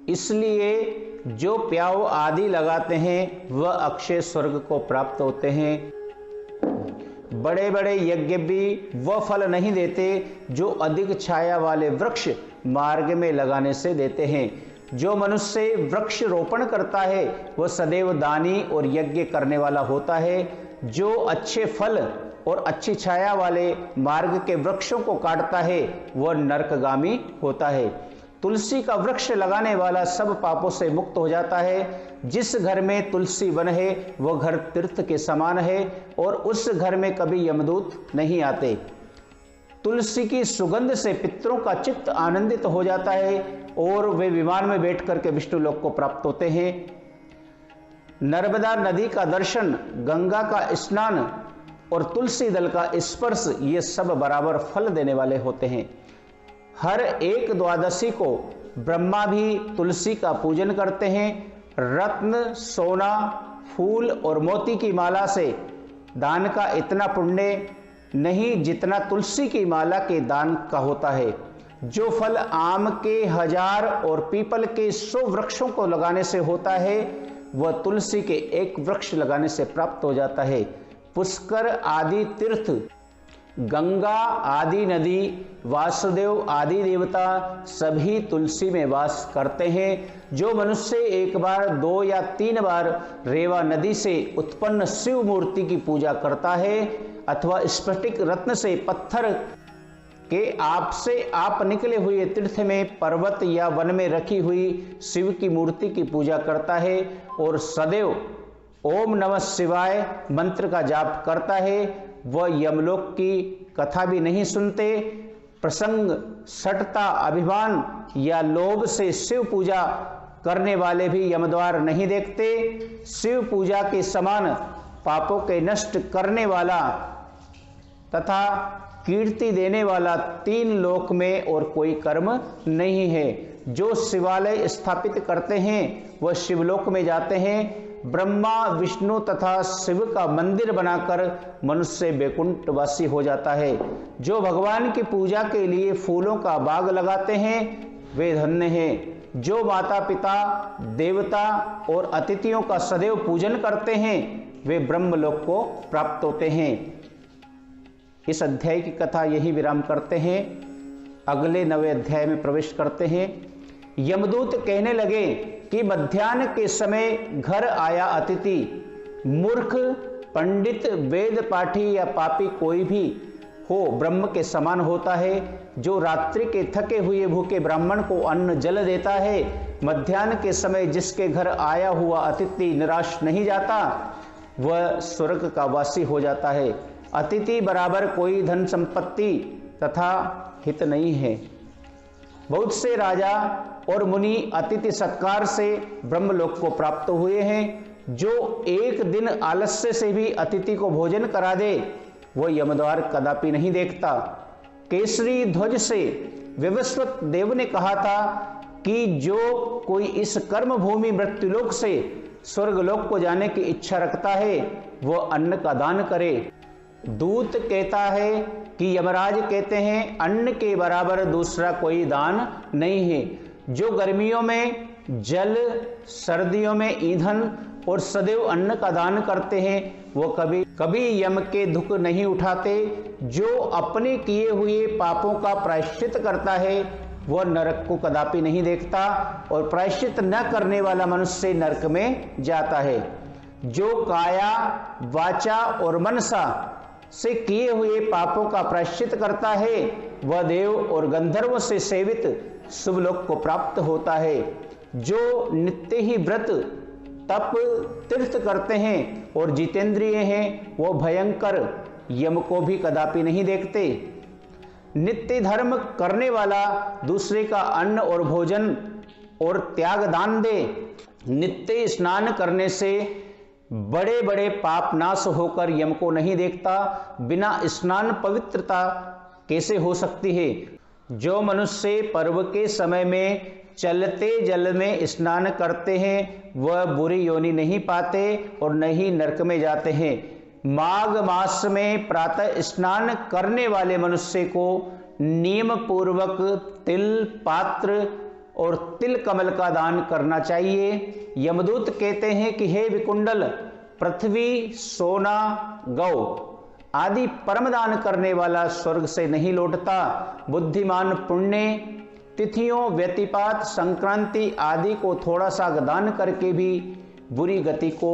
इसलिए जो प्याऊ आदि लगाते हैं वह अक्षय स्वर्ग को प्राप्त होते हैं। बड़े बड़े यज्ञ भी वह फल नहीं देते जो अधिक छाया वाले वृक्ष मार्ग में लगाने से देते हैं। जो मनुष्य वृक्ष रोपण करता है वह सदैव दानी और यज्ञ करने वाला होता है। जो अच्छे फल और अच्छी छाया वाले मार्ग के वृक्षों को काटता है वह नरकगामी होता है। तुलसी का वृक्ष लगाने वाला सब पापों से मुक्त हो जाता है। जिस घर में तुलसी वन है वह घर तीर्थ के समान है और उस घर में कभी यमदूत नहीं आते। तुलसी की सुगंध से पितरों का चित्त आनंदित हो जाता है और वे विमान में बैठ करके विष्णु लोक को प्राप्त होते हैं। नर्मदा नदी का दर्शन, गंगा का स्नान और तुलसी दल का स्पर्श ये सब बराबर फल देने वाले होते हैं। हर एक द्वादशी को ब्रह्मा भी तुलसी का पूजन करते हैं। रत्न, सोना, फूल और मोती की माला से दान का इतना पुण्य नहीं जितना तुलसी की माला के दान का होता है। जो फल आम के 1000 और पीपल के 100 वृक्षों को लगाने से होता है वह तुलसी के एक वृक्ष लगाने से प्राप्त हो जाता है। पुष्कर आदि तीर्थ गंगा आदि नदी, वासुदेव आदि देवता सभी तुलसी में वास करते हैं। जो मनुष्य एक बार, 2 या 3 बार रेवा नदी से उत्पन्न शिव मूर्ति की पूजा करता है अथवा स्फटिक रत्न से पत्थर के आप निकले हुए तीर्थ में, पर्वत या वन में रखी हुई शिव की मूर्ति की पूजा करता है और सदैव ओम नमः शिवाय मंत्र का जाप करता है, वह यमलोक की कथा भी नहीं सुनते। प्रसंग, सटता, अभिमान या लोभ से शिव पूजा करने वाले भी यमद्वार नहीं देखते। शिव पूजा के समान पापों के नष्ट करने वाला तथा कीर्ति देने वाला 3 लोक में और कोई कर्म नहीं है। जो शिवालय स्थापित करते हैं वह शिवलोक में जाते हैं। ब्रह्मा, विष्णु तथा शिव का मंदिर बनाकर मनुष्य वैकुंठवासी हो जाता है। जो भगवान की पूजा के लिए फूलों का बाग लगाते हैं वे धन्य हैं। जो माता पिता, देवता और अतिथियों का सदैव पूजन करते हैं वे ब्रह्मलोक को प्राप्त होते हैं। इस अध्याय की कथा यही विराम करते हैं। अगले 9वें अध्याय में प्रवेश करते हैं। यमदूत कहने लगे कि मध्याह्न के समय घर आया अतिथि मूर्ख, पंडित, वेद पाठी या पापी कोई भी हो ब्रह्म के समान होता है। जो रात्रि के थके हुए भूखे ब्राह्मण को अन्न जल देता है, मध्याह्न के समय जिसके घर आया हुआ अतिथि निराश नहीं जाता, वह स्वर्ग का वासी हो जाता है। अतिथि बराबर कोई धन संपत्ति तथा हित नहीं है। बहुत से राजा और मुनि अतिथि सत्कार से ब्रह्मलोक को प्राप्त हुए हैं। जो एक दिन आलस्य से भी अतिथि को भोजन करा दे वह यमद्वार कदापि नहीं देखता। केसरी ध्वज से विवस्वत देव ने कहा था कि जो कोई इस कर्म भूमि मृत्युलोक से स्वर्गलोक को जाने की इच्छा रखता है वह अन्न का दान करे। दूत कहता है कि यमराज कहते हैं अन्न के बराबर दूसरा कोई दान नहीं है। जो गर्मियों में जल, सर्दियों में ईंधन और सदैव अन्न का दान करते हैं वो कभी कभी यम के दुख नहीं उठाते। जो अपने किए हुए पापों का प्रायश्चित करता है वह नरक को कदापि नहीं देखता और प्रायश्चित न करने वाला मनुष्य नरक में जाता है। जो काया, वाचा और मनसा से किए हुए पापों का प्रायश्चित करता है वह देव और गंधर्व से सेवित शुभ लोक को प्राप्त होता है। जो नित्य ही व्रत, तप, तीर्थ करते हैं और जितेंद्रिय हैं वो भयंकर यम को भी कदापि नहीं देखते। नित्य धर्म करने वाला दूसरे का अन्न और भोजन और त्याग दान दे। नित्य स्नान करने से बड़े बड़े पाप नाश होकर यम को नहीं देखता। बिना स्नान पवित्रता कैसे हो सकती है। जो मनुष्य पर्व के समय में चलते जल में स्नान करते हैं वह बुरी योनि नहीं पाते और न ही नरक में जाते हैं। माघ मास में प्रातः स्नान करने वाले मनुष्य को नियम पूर्वक तिल, पात्र और तिल कमल का दान करना चाहिए। यमदूत कहते हैं कि हे विकुंडल, पृथ्वी, सोना, गौ आदि परम दान करने वाला स्वर्ग से नहीं लौटता। बुद्धिमान पुण्य, तिथियों, व्यतिपात, संक्रांति आदि को थोड़ा सा दान करके भी बुरी गति को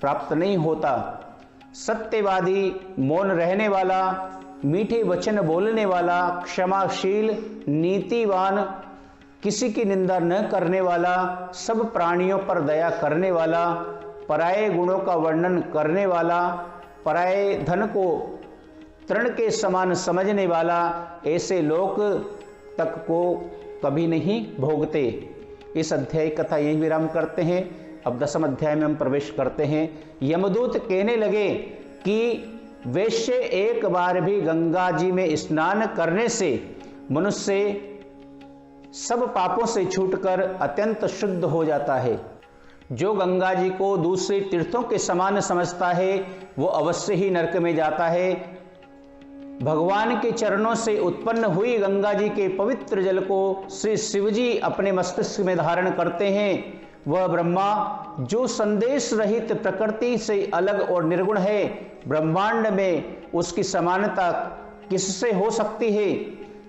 प्राप्त नहीं होता। सत्यवादी, मौन रहने वाला, मीठे वचन बोलने वाला, क्षमाशील, नीतिवान, किसी की निंदा न करने वाला, सब प्राणियों पर दया करने वाला, पराये गुणों का वर्णन करने वाला, पराये धन को तृण के समान समझने वाला, ऐसे लोग तक को कभी नहीं भोगते। इस अध्याय कथा यही विराम करते हैं। अब 10वें अध्याय में हम प्रवेश करते हैं। यमदूत कहने लगे कि वैश्य एक बार भी गंगा जी में स्नान करने से मनुष्य सब पापों से छूटकर अत्यंत शुद्ध हो जाता है। जो गंगा जी को दूसरे तीर्थों के समान समझता है वो अवश्य ही नरक में जाता है। भगवान के चरणों से उत्पन्न हुई गंगा जी के पवित्र जल को श्री शिवजी अपने मस्तिष्क में धारण करते हैं। वह ब्रह्मा जो संदेश रहित प्रकृति से अलग और निर्गुण है, ब्रह्मांड में उसकी समानता किससे हो सकती है?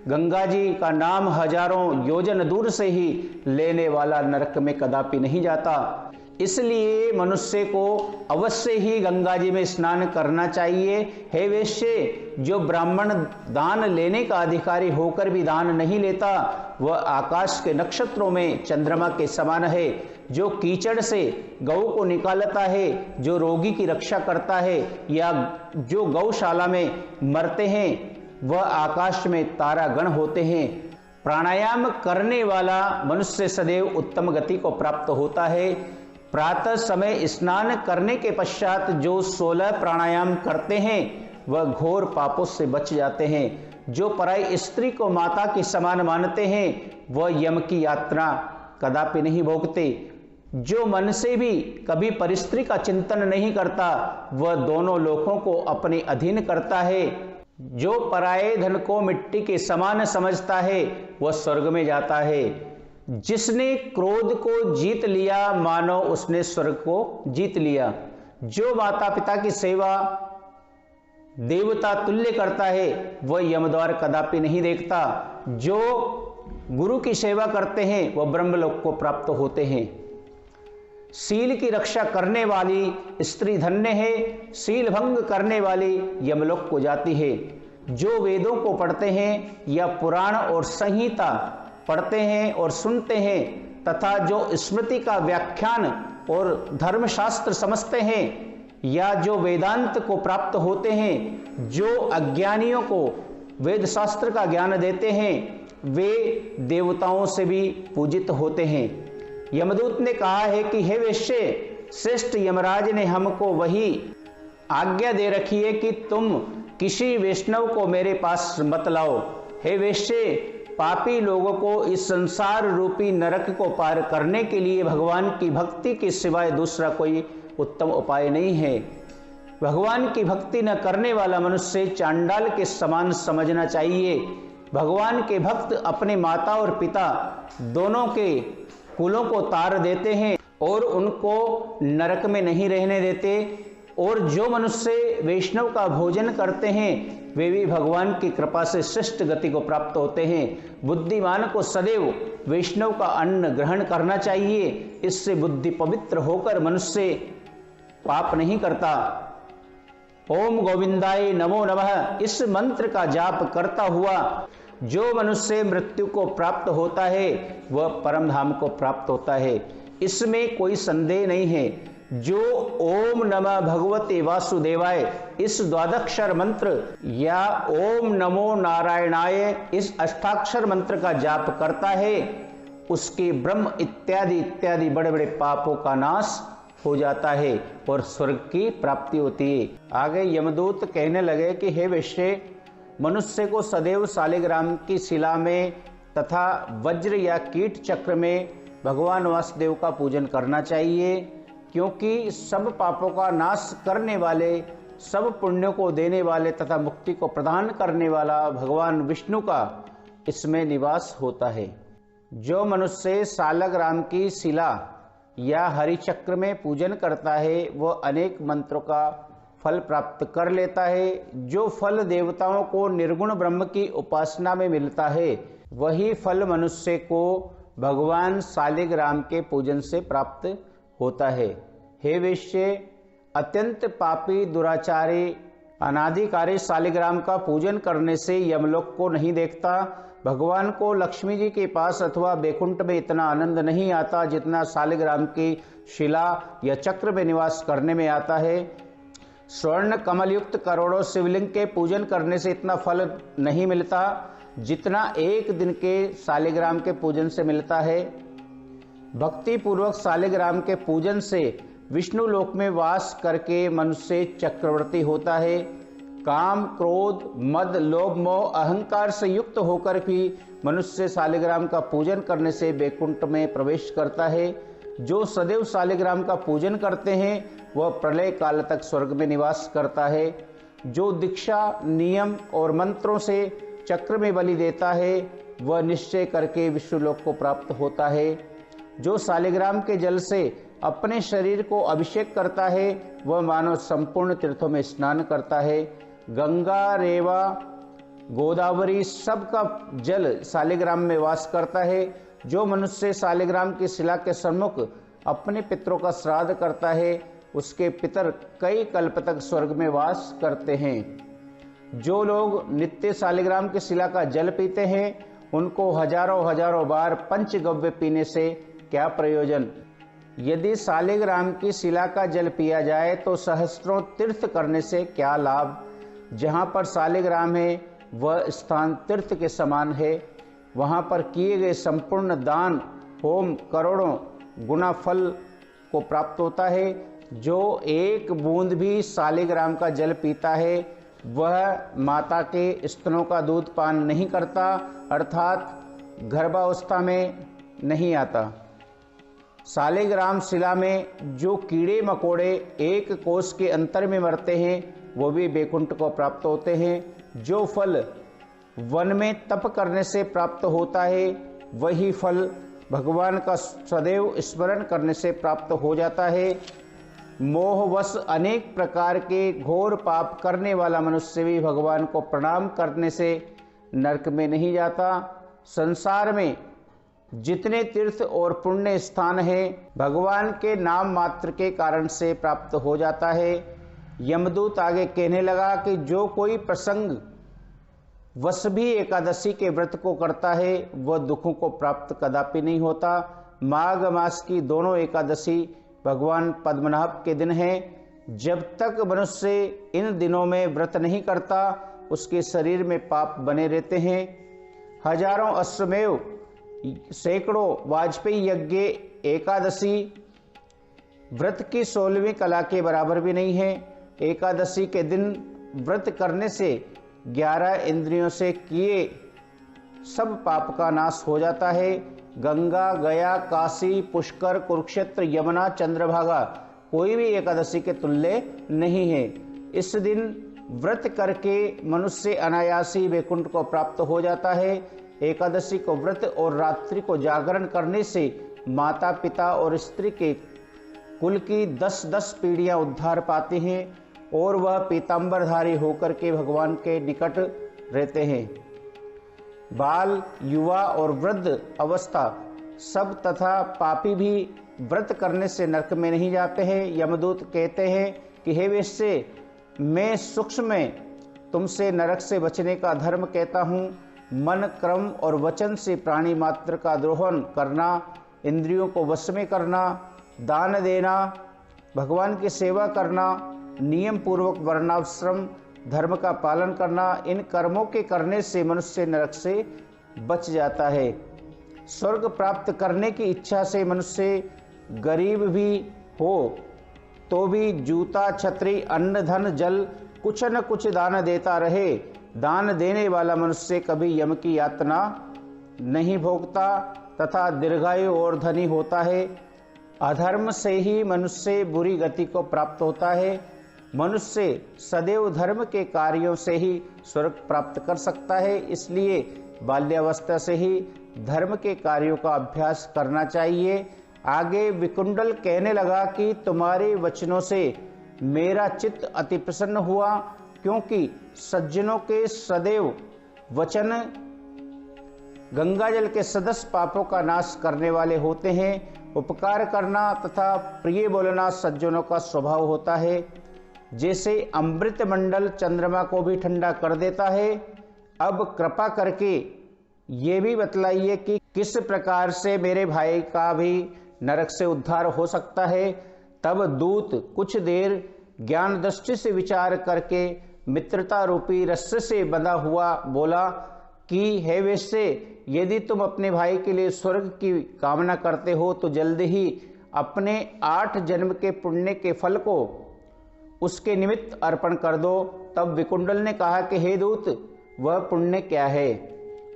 गंगा जी का नाम हजारों योजन दूर से ही लेने वाला नरक में कदापि नहीं जाता। इसलिए मनुष्य को अवश्य ही गंगा जी में स्नान करना चाहिए। हे वेश्ये, जो ब्राह्मण दान लेने का अधिकारी होकर भी दान नहीं लेता, वह आकाश के नक्षत्रों में चंद्रमा के समान है। जो कीचड़ से गौ को निकालता है, जो रोगी की रक्षा करता है, या जो गौशाला में मरते हैं, वह आकाश में तारागण होते हैं। प्राणायाम करने वाला मनुष्य सदैव उत्तम गति को प्राप्त होता है। प्रातः समय स्नान करने के पश्चात जो 16 प्राणायाम करते हैं, वह घोर पापों से बच जाते हैं। जो पराई स्त्री को माता के समान मानते हैं, वह यम की यात्रा कदापि नहीं भोगते। जो मन से भी कभी परिस्त्री का चिंतन नहीं करता, वह दोनों लोकों को अपने अधीन करता है। जो पराये धन को मिट्टी के समान समझता है, वह स्वर्ग में जाता है। जिसने क्रोध को जीत लिया, मानो उसने स्वर्ग को जीत लिया। जो माता पिता की सेवा देवता तुल्य करता है, वह यमद्वार कदापि नहीं देखता। जो गुरु की सेवा करते हैं, वह ब्रह्मलोक को प्राप्त होते हैं। शील की रक्षा करने वाली स्त्री धन्य है। शील भंग करने वाली यमलोक को जाती है। जो वेदों को पढ़ते हैं या पुराण और संहिता पढ़ते हैं और सुनते हैं, तथा जो स्मृति का व्याख्यान और धर्मशास्त्र समझते हैं, या जो वेदांत को प्राप्त होते हैं, जो अज्ञानियों को वेद शास्त्र का ज्ञान देते हैं, वे देवताओं से भी पूजित होते हैं। यमदूत ने कहा है कि हे वेश्ये, श्रेष्ठ यमराज ने हमको वही आज्ञा दे रखी है कि तुम किसी वैष्णव को मेरे पास मत लाओ। हे वेश्ये, पापी लोगों को इस संसार रूपी नरक को पार करने के लिए भगवान की भक्ति के सिवाय दूसरा कोई उत्तम उपाय नहीं है। भगवान की भक्ति न करने वाला मनुष्य चांडाल के समान समझना चाहिए। भगवान के भक्त अपने माता और पिता दोनों के कुलों को तार देते हैं और उनको नरक में नहीं रहने देते। और जो मनुष्य वैष्णव का भोजन करते हैं, वे भी भगवान की कृपा से श्रेष्ठ गति को प्राप्त होते हैं। बुद्धिमान को सदैव वैष्णव का अन्न ग्रहण करना चाहिए। इससे बुद्धि पवित्र होकर मनुष्य पाप नहीं करता। ओम गोविंदाय नमो नमः इस मंत्र का जाप करता हुआ जो मनुष्य मृत्यु को प्राप्त होता है, वह परम धाम को प्राप्त होता है। इसमें कोई संदेह नहीं है। जो ओम नमः भगवते वासुदेवाय इस द्वादक्षर मंत्र या ओम नमो नारायणाय इस अष्टाक्षर मंत्र का जाप करता है, उसके ब्रह्म इत्यादि इत्यादि बड़े बड़े पापों का नाश हो जाता है और स्वर्ग की प्राप्ति होती है। आगे यमदूत कहने लगे कि हे वैश्य, मनुष्य को सदैव शालिग्राम की शिला में तथा वज्र या कीट चक्र में भगवान वासुदेव का पूजन करना चाहिए, क्योंकि सब पापों का नाश करने वाले, सब पुण्यों को देने वाले तथा मुक्ति को प्रदान करने वाला भगवान विष्णु का इसमें निवास होता है। जो मनुष्य शालग्राम की शिला या हरि चक्र में पूजन करता है, वह अनेक मंत्रों का फल प्राप्त कर लेता है। जो फल देवताओं को निर्गुण ब्रह्म की उपासना में मिलता है, वही फल मनुष्य को भगवान शालिग्राम के पूजन से प्राप्त होता है। हे वैश्य, अत्यंत पापी दुराचारी अनाधिकारी शालिग्राम का पूजन करने से यमलोक को नहीं देखता। भगवान को लक्ष्मी जी के पास अथवा बैकुंठ में इतना आनंद नहीं आता जितना शालिग्राम की शिला या चक्र में निवास करने में आता है। स्वर्ण कमल युक्त करोड़ों शिवलिंग के पूजन करने से इतना फल नहीं मिलता जितना एक दिन के शालिग्राम के पूजन से मिलता है। भक्ति पूर्वक शालिग्राम के पूजन से विष्णु लोक में वास करके मनुष्य चक्रवर्ती होता है। काम, क्रोध, मद, लोभ, मोह, अहंकार से युक्त होकर भी मनुष्य शालिग्राम का पूजन करने से बैकुंठ में प्रवेश करता है। जो सदैव शालिग्राम का पूजन करते हैं, वह प्रलय काल तक स्वर्ग में निवास करता है। जो दीक्षा, नियम और मंत्रों से चक्र में बलि देता है, वह निश्चय करके विष्णुलोक को प्राप्त होता है। जो शालिग्राम के जल से अपने शरीर को अभिषेक करता है, वह मानो संपूर्ण तीर्थों में स्नान करता है। गंगा, रेवा, गोदावरी सबका जल शालिग्राम में वास करता है। जो मनुष्य शालिग्राम की शिला के सम्मुख अपने पितरों का श्राद्ध करता है, उसके पितर कई कल्प तक स्वर्ग में वास करते हैं। जो लोग नित्य शालिग्राम की शिला का जल पीते हैं, उनको हजारों बार पंचगव्य पीने से क्या प्रयोजन। यदि शालिग्राम की शिला का जल पिया जाए तो सहस्त्रों तीर्थ करने से क्या लाभ। जहाँ पर शालिग्राम है वह स्थान तीर्थ के समान है। वहाँ पर किए गए संपूर्ण दान होम करोड़ों गुना फल को प्राप्त होता है। जो एक बूंद भी शालिग्राम का जल पीता है वह माता के स्तनों का दूध पान नहीं करता, अर्थात गर्भावस्था में नहीं आता। शालिग्राम शिला में जो कीड़े मकोड़े एक कोस के अंतर में मरते हैं वो भी बैकुंठ को प्राप्त होते हैं। जो फल वन में तप करने से प्राप्त होता है वही फल भगवान का सदैव स्मरण करने से प्राप्त हो जाता है। मोहवश अनेक प्रकार के घोर पाप करने वाला मनुष्य भी भगवान को प्रणाम करने से नरक में नहीं जाता। संसार में जितने तीर्थ और पुण्य स्थान है भगवान के नाम मात्र के कारण से प्राप्त हो जाता है। यमदूत आगे कहने लगा कि जो कोई प्रसंग वश भी एकादशी के व्रत को करता है वह दुखों को प्राप्त कदापि नहीं होता। माघ मास की दोनों एकादशी भगवान पद्मनाभ के दिन है। जब तक मनुष्य इन दिनों में व्रत नहीं करता उसके शरीर में पाप बने रहते हैं। हजारों अश्वमेव सैकड़ों वाजपेयी यज्ञ एकादशी व्रत की 16वीं कला के बराबर भी नहीं है। एकादशी के दिन व्रत करने से 11 इंद्रियों से किए सब पाप का नाश हो जाता है। गंगा, गया, काशी, पुष्कर, कुरुक्षेत्र, यमुना, चंद्रभागा कोई भी एकादशी के तुल्य नहीं है। इस दिन व्रत करके मनुष्य अनायासी वैकुंठ को प्राप्त हो जाता है। एकादशी को व्रत और रात्रि को जागरण करने से माता पिता और स्त्री के कुल की 10-10 पीढ़ियां उद्धार पाती हैं और वह पीतांबरधारी होकर के भगवान के निकट रहते हैं। बाल, युवा और वृद्ध अवस्था सब तथा पापी भी व्रत करने से नरक में नहीं जाते हैं। यमदूत कहते हैं कि हे वेश्ये, मैं सूक्ष्म में तुमसे नरक से बचने का धर्म कहता हूँ। मन, क्रम और वचन से प्राणी मात्र का द्रोहन करना, इंद्रियों को वश में करना, दान देना, भगवान की सेवा करना, नियम पूर्वक वर्णाश्रम धर्म का पालन करना, इन कर्मों के करने से मनुष्य नरक से बच जाता है। स्वर्ग प्राप्त करने की इच्छा से मनुष्य गरीब भी हो तो भी जूता, छतरी, अन्न, धन, जल कुछ न कुछ दान देता रहे। दान देने वाला मनुष्य कभी यम की यातना नहीं भोगता तथा दीर्घायु और धनी होता है। अधर्म से ही मनुष्य बुरी गति को प्राप्त होता है। मनुष्य सदैव धर्म के कार्यों से ही स्वर्ग प्राप्त कर सकता है। इसलिए बाल्यावस्था से ही धर्म के कार्यों का अभ्यास करना चाहिए। आगे विकुंडल कहने लगा कि तुम्हारे वचनों से मेरा चित्त अति प्रसन्न हुआ, क्योंकि सज्जनों के सदैव वचन गंगाजल के सदस्य पापों का नाश करने वाले होते हैं। उपकार करना तथा प्रिय बोलना सज्जनों का स्वभाव होता है। जैसे अमृत मंडल चंद्रमा को भी ठंडा कर देता है। अब कृपा करके ये भी बतलाइए कि किस प्रकार से मेरे भाई का भी नरक से उद्धार हो सकता है। तब दूत कुछ देर ज्ञान दृष्टि से विचार करके मित्रता रूपी रस्से से बंधा हुआ बोला कि हे वेश्ये, यदि तुम अपने भाई के लिए स्वर्ग की कामना करते हो तो जल्द ही अपने 8 जन्म के पुण्य के फल को उसके निमित्त अर्पण कर दो। तब विकुंडल ने कहा कि हे दूत, वह पुण्य क्या है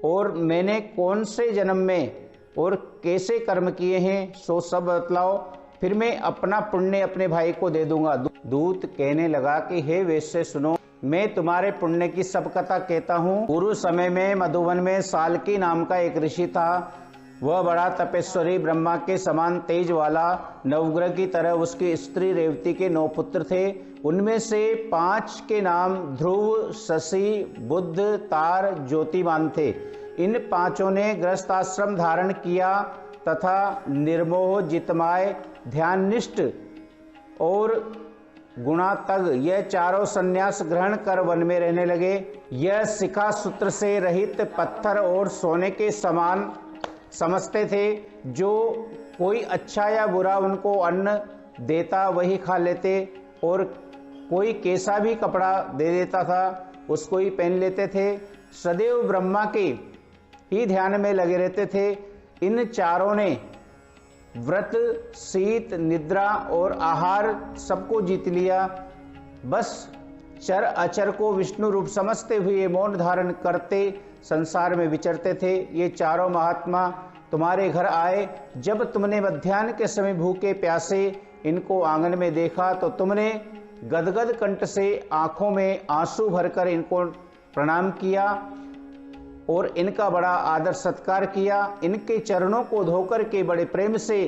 और मैंने कौन से जन्म में और कैसे कर्म किए हैं, सो सब बतलाओ, फिर मैं अपना पुण्य अपने भाई को दे दूंगा। दूत कहने लगा कि हे वेश्ये सुनो, मैं तुम्हारे पुण्य की सब कथा कहता हूँ। पूर्व समय में मधुवन में साल्की नाम का एक ऋषि था। वह बड़ा तपेश्वरी ब्रह्मा के समान तेज वाला, नवग्रह की तरह उसकी स्त्री रेवती के 9 पुत्र थे। उनमें से 5 के नाम ध्रुव, शशि, बुध, तार, ज्योतिमान थे। इन 5 ने गृहस्थाश्रम धारण किया तथा निर्मोह, जितमाय, ध्याननिष्ठ और गुणातग यह 4 संन्यास ग्रहण कर वन में रहने लगे। यह शिखा सूत्र से रहित पत्थर और सोने के समान समझते थे। जो कोई अच्छा या बुरा उनको अन्न देता वही खा लेते, और कोई कैसा भी कपड़ा दे देता था उसको ही पहन लेते थे। सदैव ब्रह्मा के ही ध्यान में लगे रहते थे। इन 4 ने व्रत, शीत, निद्रा और आहार सबको जीत लिया। बस चर अचर को विष्णु रूप समझते हुए मौन धारण करते संसार में विचरते थे। ये 4 महात्मा तुम्हारे घर आए। जब तुमने मध्याह्न के समय भूखे प्यासे इनको आंगन में देखा तो तुमने गदगद कंठ से आंखों में आंसू भरकर इनको प्रणाम किया और इनका बड़ा आदर सत्कार किया। इनके चरणों को धोकर के बड़े प्रेम से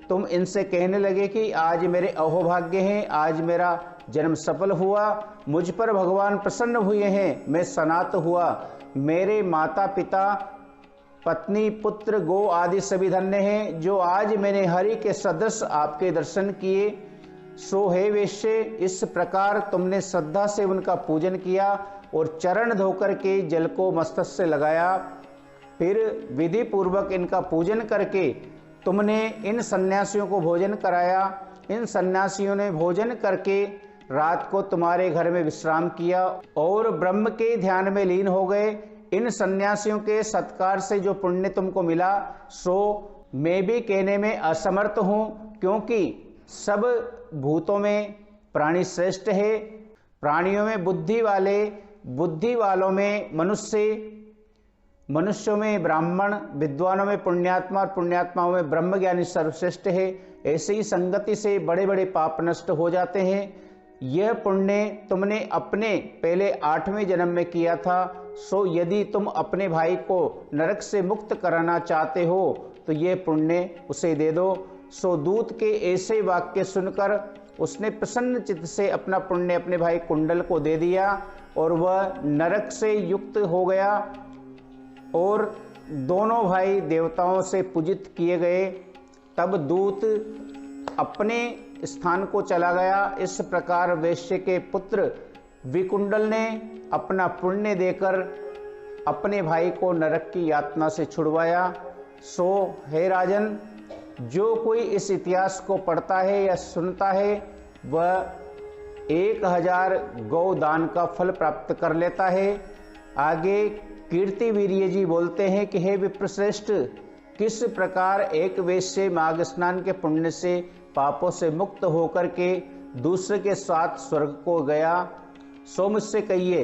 तुम इनसे कहने लगे कि आज मेरे अहोभाग्य हैं, आज मेरा जन्म सफल हुआ, मुझ पर भगवान प्रसन्न हुए हैं, मैं सनात हुआ, मेरे माता पिता, पत्नी, पुत्र, गो आदि सभी धन्य हैं जो आज मैंने हरि के सदृश आपके दर्शन किए। सो हे वेश्ये, इस प्रकार तुमने श्रद्धा से उनका पूजन किया और चरण धोकर के जल को मस्तक से लगाया। फिर विधि पूर्वक इनका पूजन करके तुमने इन सन्यासियों को भोजन कराया। इन सन्यासियों ने भोजन करके रात को तुम्हारे घर में विश्राम किया और ब्रह्म के ध्यान में लीन हो गए। इन सन्यासियों के सत्कार से जो पुण्य तुमको मिला सो मैं भी कहने में असमर्थ हूँ, क्योंकि सब भूतों में प्राणी श्रेष्ठ है। प्राणियों में बुद्धि वाले, बुद्धि वालों में मनुष्य, मनुष्यों में ब्राह्मण, विद्वानों में पुण्यात्मा और पुण्यात्माओं में ब्रह्मज्ञानी सर्वश्रेष्ठ है। ऐसे ही संगति से बड़े बड़े पाप नष्ट हो जाते हैं। यह पुण्य तुमने अपने पहले 8वें जन्म में किया था। सो यदि तुम अपने भाई को नरक से मुक्त कराना चाहते हो तो यह पुण्य उसे दे दो। सो दूत के ऐसे वाक्य सुनकर उसने प्रसन्न चित्त से अपना पुण्य अपने भाई कुंडल को दे दिया और वह नरक से युक्त हो गया और दोनों भाई देवताओं से पूजित किए गए। तब दूत अपने स्थान को चला गया। इस प्रकार वैश्य के पुत्र विकुंडल ने अपना पुण्य देकर अपने भाई को नरक की यातना से छुड़वाया। सो हे राजन, जो कोई इस इतिहास को पढ़ता है या सुनता है वह 1000 गौ दान का फल प्राप्त कर लेता है। आगे कीर्ति वीर्य जी बोलते हैं कि हे विप्रश्रेष्ठ, किस प्रकार एक वैश्य माघ स्नान के पुण्य से पापों से मुक्त होकर के दूसरे के साथ स्वर्ग को गया, सो मुझसे कहिए।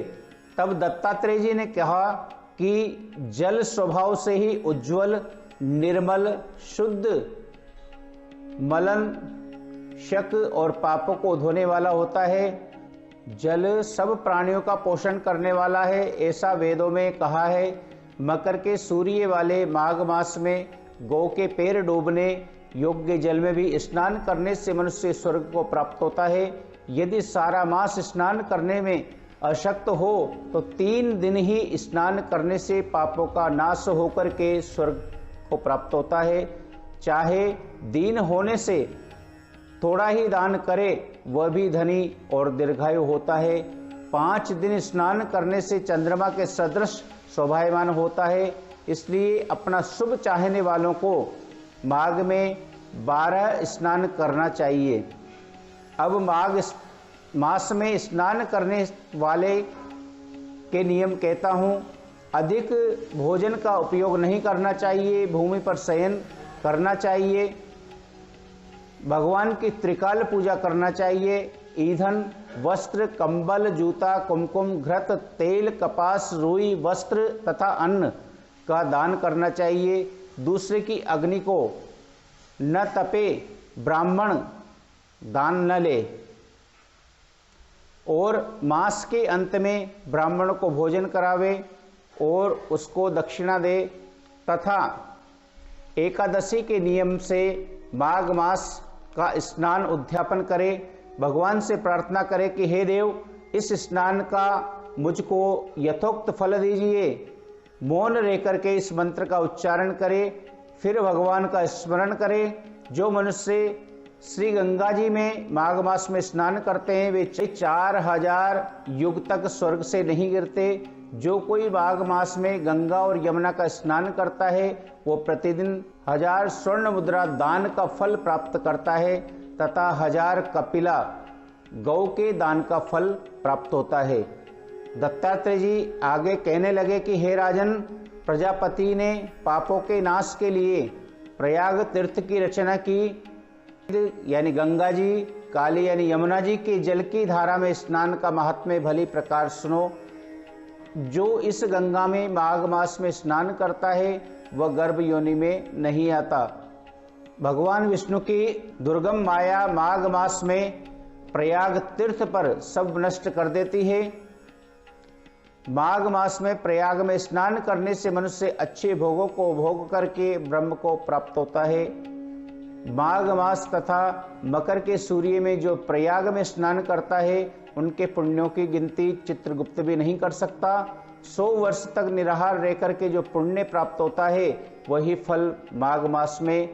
तब दत्तात्रेय जी ने कहा कि जल स्वभाव से ही उज्ज्वल, निर्मल, शुद्ध, मलन, शक और पापों को धोने वाला होता है। जल सब प्राणियों का पोषण करने वाला है, ऐसा वेदों में कहा है। मकर के सूर्य वाले माघ मास में गौ के पैर डूबने योग्य जल में भी स्नान करने से मनुष्य स्वर्ग को प्राप्त होता है। यदि सारा मास स्नान करने में अशक्त हो तो 3 दिन ही स्नान करने से पापों का नाश होकर के स्वर्ग को प्राप्त होता है। चाहे दीन होने से थोड़ा ही दान करे वह भी धनी और दीर्घायु होता है। 5 दिन स्नान करने से चंद्रमा के सदृश शोभायमान होता है। इसलिए अपना शुभ चाहने वालों को माघ में 12 स्नान करना चाहिए। अब माघ मास में स्नान करने वाले के नियम कहता हूँ। अधिक भोजन का उपयोग नहीं करना चाहिए, भूमि पर शयन करना चाहिए, भगवान की त्रिकाल पूजा करना चाहिए, ईंधन, वस्त्र, कंबल, जूता, कुमकुम, घृत, तेल, कपास, रुई, वस्त्र तथा अन्न का दान करना चाहिए। दूसरे की अग्नि को न तपे ब्राह्मण दान न ले और मास के अंत में ब्राह्मण को भोजन करावे और उसको दक्षिणा दे तथा एकादशी के नियम से माघ मास का स्नान उद्यापन करें। भगवान से प्रार्थना करें कि हे देव, इस स्नान का मुझको यथोक्त फल दीजिए। मौन रह करके इस मंत्र का उच्चारण करें, फिर भगवान का स्मरण करें। जो मनुष्य श्री गंगा जी में माघ मास में स्नान करते हैं वे 4000 युग तक स्वर्ग से नहीं गिरते। जो कोई माघ मास में गंगा और यमुना का स्नान करता है वो प्रतिदिन 1000 स्वर्ण मुद्रा दान का फल प्राप्त करता है तथा 1000 कपिला गौ के दान का फल प्राप्त होता है। दत्तात्रेय जी आगे कहने लगे कि हे राजन, प्रजापति ने पापों के नाश के लिए प्रयाग तीर्थ की रचना की, यानी गंगा जी, काली यानी यमुना जी के जल की धारा में स्नान का महात्म्य भली प्रकार सुनो। जो इस गंगा में माघ मास में स्नान करता है वह गर्भ योनि में नहीं आता। भगवान विष्णु की दुर्गम माया माघ मास में प्रयाग तीर्थ पर सब नष्ट कर देती है। माघ मास में प्रयाग में स्नान करने से मनुष्य अच्छे भोगों को भोग करके ब्रह्म को प्राप्त होता है। माघ मास तथा मकर के सूर्य में जो प्रयाग में स्नान करता है उनके पुण्यों की गिनती चित्रगुप्त भी नहीं कर सकता। 100 वर्ष तक निराहार रह करके जो पुण्य प्राप्त होता है वही फल माघ मास में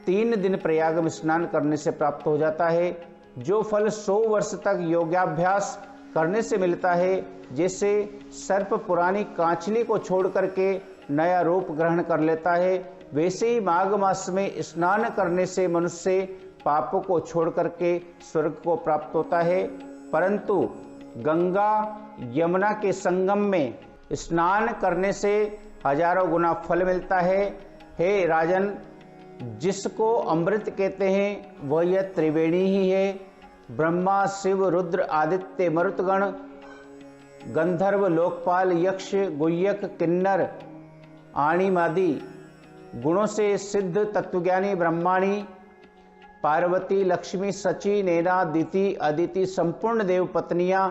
3 दिन प्रयाग में स्नान करने से प्राप्त हो जाता है। जो फल 100 वर्ष तक योगाभ्यास करने से मिलता है, जैसे सर्प पुरानी कांचली को छोड़ करके नया रूप ग्रहण कर लेता है, वैसे ही माघ मास में स्नान करने से मनुष्य पापों को छोड़ करके स्वर्ग को प्राप्त होता है। परंतु गंगा यमुना के संगम में स्नान करने से हजारों गुना फल मिलता है। हे राजन, जिसको अमृत कहते हैं वह यह त्रिवेणी ही है। ब्रह्मा, शिव, रुद्र, आदित्य, मरुतगण, गंधर्व, लोकपाल, यक्ष, गुह्यक, किन्नर, आणिमादि गुणों से सिद्ध तत्वज्ञानी ब्रह्माणी, पार्वती, लक्ष्मी, सची, नैना, दिति, अदिति, संपूर्ण देव पत्नियां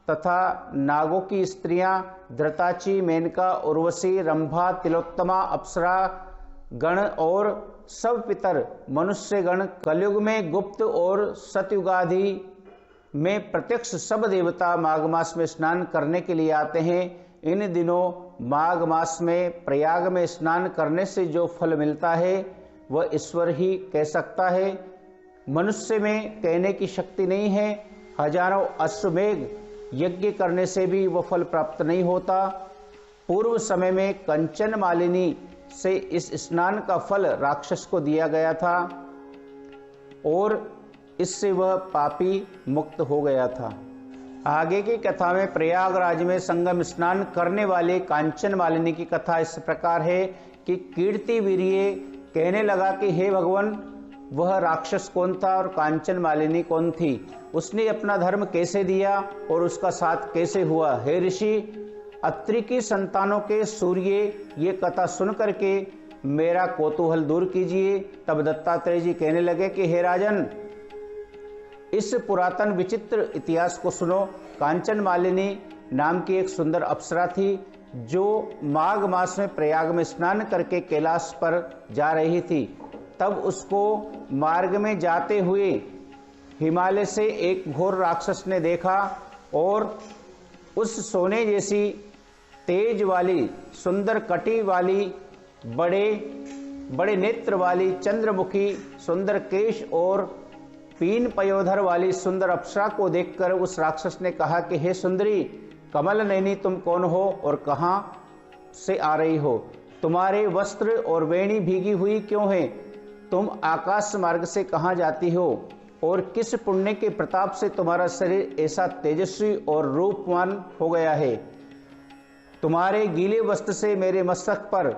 तथा नागों की स्त्रियां, धृताची, मेनका, उर्वशी, रंभा, तिलोत्तमा, अप्सरा गण और सब पितर मनुष्य गण, कलयुग में गुप्त और सतयुगादि में प्रत्यक्ष सब देवता माघ मास में स्नान करने के लिए आते हैं। इन दिनों माघ मास में प्रयाग में स्नान करने से जो फल मिलता है वह ईश्वर ही कह सकता है। मनुष्य में कहने की शक्ति नहीं है। हजारों अश्वमेघ यज्ञ करने से भी वह फल प्राप्त नहीं होता। पूर्व समय में कंचन मालिनी से इस स्नान का फल राक्षस को दिया गया था और इससे वह पापी मुक्त हो गया था। आगे की कथा में प्रयागराज में संगम स्नान करने वाले कांचन मालिनी की कथा इस प्रकार है कि कीर्ति वीर्य कहने लगा कि हे भगवान, वह राक्षस कौन था और कांचन मालिनी कौन थी, उसने अपना धर्म कैसे दिया और उसका साथ कैसे हुआ। हे ऋषि, अत्रि की संतानों के सूर्य ये कथा सुन करके मेरा कौतूहल दूर कीजिए। तब दत्तात्रेय जी कहने लगे कि हे राजन, इस पुरातन विचित्र इतिहास को सुनो। कांचन मालिनी नाम की एक सुंदर अप्सरा थी जो माघ मास में प्रयाग में स्नान करके कैलाश पर जा रही थी। तब उसको मार्ग में जाते हुए हिमालय से एक घोर राक्षस ने देखा और उस सोने जैसी तेज वाली, सुंदर कटी वाली, बड़े बड़े नेत्र वाली, चंद्रमुखी, सुंदर केश और पीन पयोधर वाली सुंदर अप्सरा को देखकर उस राक्षस ने कहा कि हे सुंदरी, कमल नयनी, तुम कौन हो और कहां से आ रही हो? तुम्हारे वस्त्र और वेणी भीगी हुई क्यों है? तुम आकाश मार्ग से कहां जाती हो और किस पुण्य के प्रताप से तुम्हारा शरीर ऐसा तेजस्वी और रूपवान हो गया है? तुम्हारे गीले वस्त्र से मेरे मस्तक पर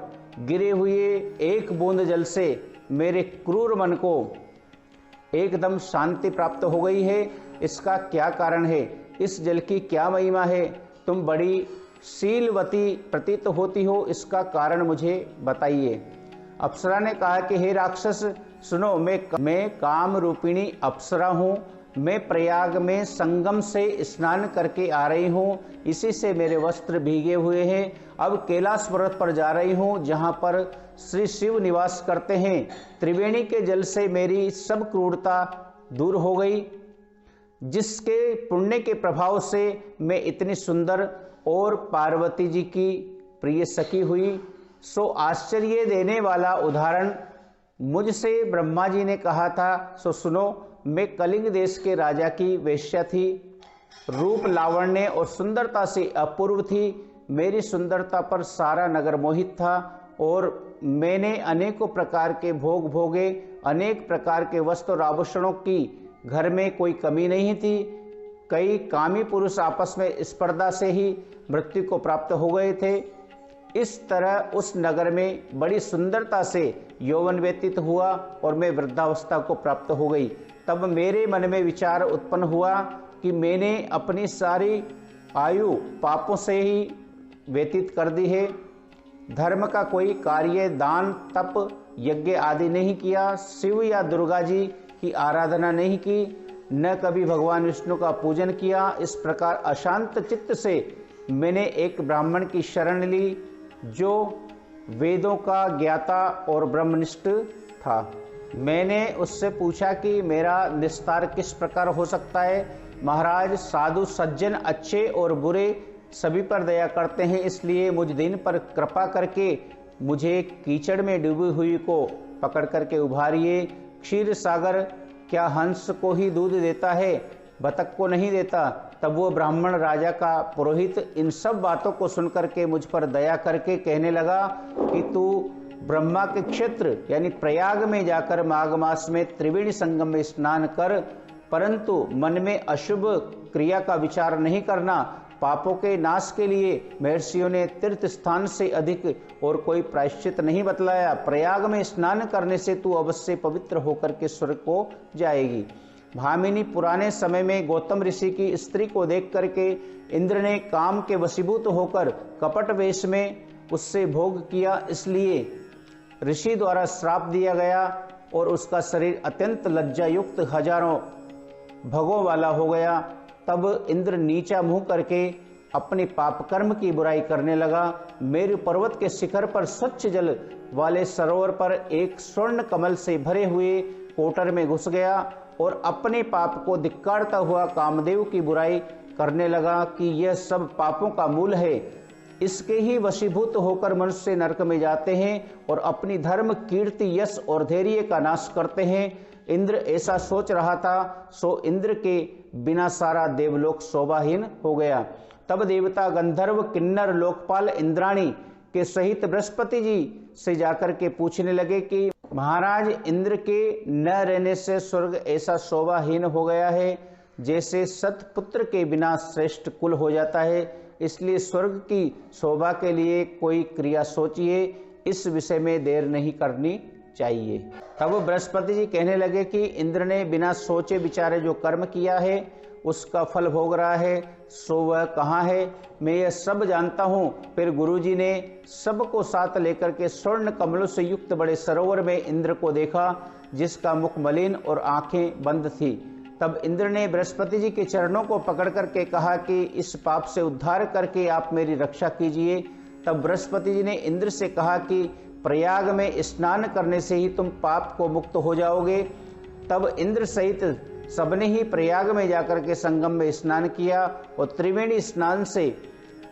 गिरे हुए एक बूंद जल से मेरे क्रूर मन को एकदम शांति प्राप्त हो गई है। इसका क्या कारण है? इस जल की क्या महिमा है? तुम बड़ी शीलवती प्रतीत होती हो, इसका कारण मुझे बताइए। अप्सरा ने कहा कि हे राक्षस सुनो, मैं काम रूपिणी अप्सरा हूँ मैं प्रयाग में संगम से स्नान करके आ रही हूँ, इसी से मेरे वस्त्र भीगे हुए हैं। अब कैलाश पर्वत पर जा रही हूँ, जहाँ पर श्री शिव निवास करते हैं। त्रिवेणी के जल से मेरी सब क्रूरता दूर हो गई, जिसके पुण्य के प्रभाव से मैं इतनी सुंदर और पार्वती जी की प्रिय सखी हुई। सो आश्चर्य देने वाला उदाहरण मुझसे ब्रह्मा जी ने कहा था, सो सुनो। मैं कलिंग देश के राजा की वेश्या थी, रूप लावण्य और सुंदरता से अपूर्व थी। मेरी सुंदरता पर सारा नगर मोहित था और मैंने अनेकों प्रकार के भोग भोगे, अनेक प्रकार के वस्त्र और आभूषणों की घर में कोई कमी नहीं थी। कई कामी पुरुष आपस में स्पर्धा से ही मृत्यु को प्राप्त हो गए थे। इस तरह उस नगर में बड़ी सुंदरता से यौवन व्यतीत हुआ और मैं वृद्धावस्था को प्राप्त हो गई। तब मेरे मन में विचार उत्पन्न हुआ कि मैंने अपनी सारी आयु पापों से ही व्यतीत कर दी है। धर्म का कोई कार्य, दान, तप, यज्ञ आदि नहीं किया, शिव या दुर्गा जी की आराधना नहीं की, न कभी भगवान विष्णु का पूजन किया। इस प्रकार अशांत चित्त से मैंने एक ब्राह्मण की शरण ली, जो वेदों का ज्ञाता और ब्रह्मनिष्ठ था। मैंने उससे पूछा कि मेरा निस्तार किस प्रकार हो सकता है। महाराज, साधु सज्जन अच्छे और बुरे सभी पर दया करते हैं, इसलिए मुझ दिन पर कृपा करके मुझे कीचड़ में डूबी हुई को पकड़ करके उभारिए। क्षीर सागर क्या हंस को ही दूध देता है, बतख को नहीं देता? तब वो ब्राह्मण राजा का पुरोहित इन सब बातों को सुनकर के मुझ पर दया करके कहने लगा कि तू ब्रह्मा के क्षेत्र यानी प्रयाग में जाकर माघ मास में त्रिवेणी संगम में स्नान कर, परंतु मन में अशुभ क्रिया का विचार नहीं करना। पापों के नाश के लिए महर्षियों ने तीर्थ स्थान से अधिक और कोई प्रायश्चित नहीं बतलाया। प्रयाग में स्नान करने से तू अवश्य पवित्र होकर के स्वर्ग को जाएगी। भामिनी पुराने समय में गौतम ऋषि की स्त्री को देख करके इंद्र ने काम के वशीभूत होकर कपट वेश में उससे भोग किया, इसलिए ऋषि द्वारा श्राप दिया गया और उसका शरीर अत्यंत लज्जा युक्त हजारों भगों वाला हो गया। तब इंद्र नीचा मुंह करके अपने पाप कर्म की बुराई करने लगा। मेरु पर्वत के शिखर पर स्वच्छ जल वाले सरोवर पर एक स्वर्ण कमल से भरे हुए कोटर में घुस गया और अपने पाप को धिक्कारता हुआ कामदेव की बुराई करने लगा कि यह सब पापों का मूल है। इसके ही वशीभूत होकर मनुष्य नरक में जाते हैं और अपनी धर्म, कीर्ति, यश और धैर्य का नाश करते हैं। इंद्र ऐसा सोच रहा था, सो इंद्र के बिना सारा देवलोक शोभाहीन हो गया। तब देवता, गंधर्व, किन्नर, लोकपाल, इंद्राणी के सहित बृहस्पति जी से जाकर के पूछने लगे कि महाराज, इंद्र के न रहने से स्वर्ग ऐसा शोभाहीन हो गया है जैसे सतपुत्र के बिना श्रेष्ठ कुल हो जाता है। इसलिए स्वर्ग की शोभा के लिए कोई क्रिया सोचिए, इस विषय में देर नहीं करनी चाहिए। तब बृहस्पति जी कहने लगे कि इंद्र ने बिना सोचे विचारे जो कर्म किया है उसका फल भोग रहा है, सो वह कहाँ है? मैं यह सब जानता हूँ। फिर गुरुजी ने सबको साथ लेकर के स्वर्ण कमलों से युक्त बड़े सरोवर में इंद्र को देखा, जिसका मुख मलिन और आंखें बंद थी। तब इंद्र ने बृहस्पति जी के चरणों को पकड़ करके कहा कि इस पाप से उद्धार करके आप मेरी रक्षा कीजिए। तब बृहस्पति जी ने इंद्र से कहा कि प्रयाग में स्नान करने से ही तुम पाप को मुक्त हो जाओगे। तब इंद्र सहित सबने ही प्रयाग में जाकर के संगम में स्नान किया और त्रिवेणी स्नान से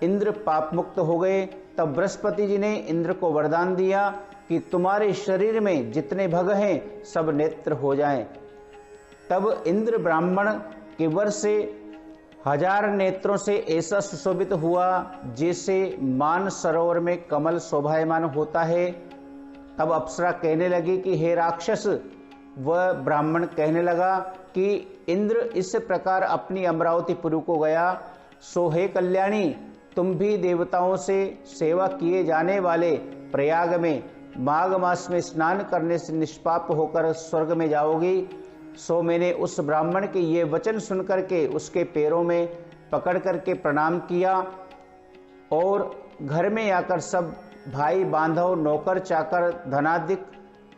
इंद्र पाप मुक्त हो गए। तब बृहस्पति जी ने इंद्र को वरदान दिया कि तुम्हारे शरीर में जितने भग हैं सब नेत्र हो जाएं। तब इंद्र ब्राह्मण के वर से 1000 नेत्रों से ऐसा सुशोभित हुआ जैसे मान सरोवर में कमल शोभायमान होता है। तब अप्सरा कहने लगी कि हे राक्षस, वह ब्राह्मण कहने लगा कि इंद्र इस प्रकार अपनी अमरावतीपुरी को गया, सो हे कल्याणी, तुम भी देवताओं से सेवा किए जाने वाले प्रयाग में माघ मास में स्नान करने से निष्पाप होकर स्वर्ग में जाओगी। सो मैंने उस ब्राह्मण के ये वचन सुनकर के उसके पैरों में पकड़ करके प्रणाम किया और घर में आकर सब भाई बांधव, नौकर चाकर, धनाधिक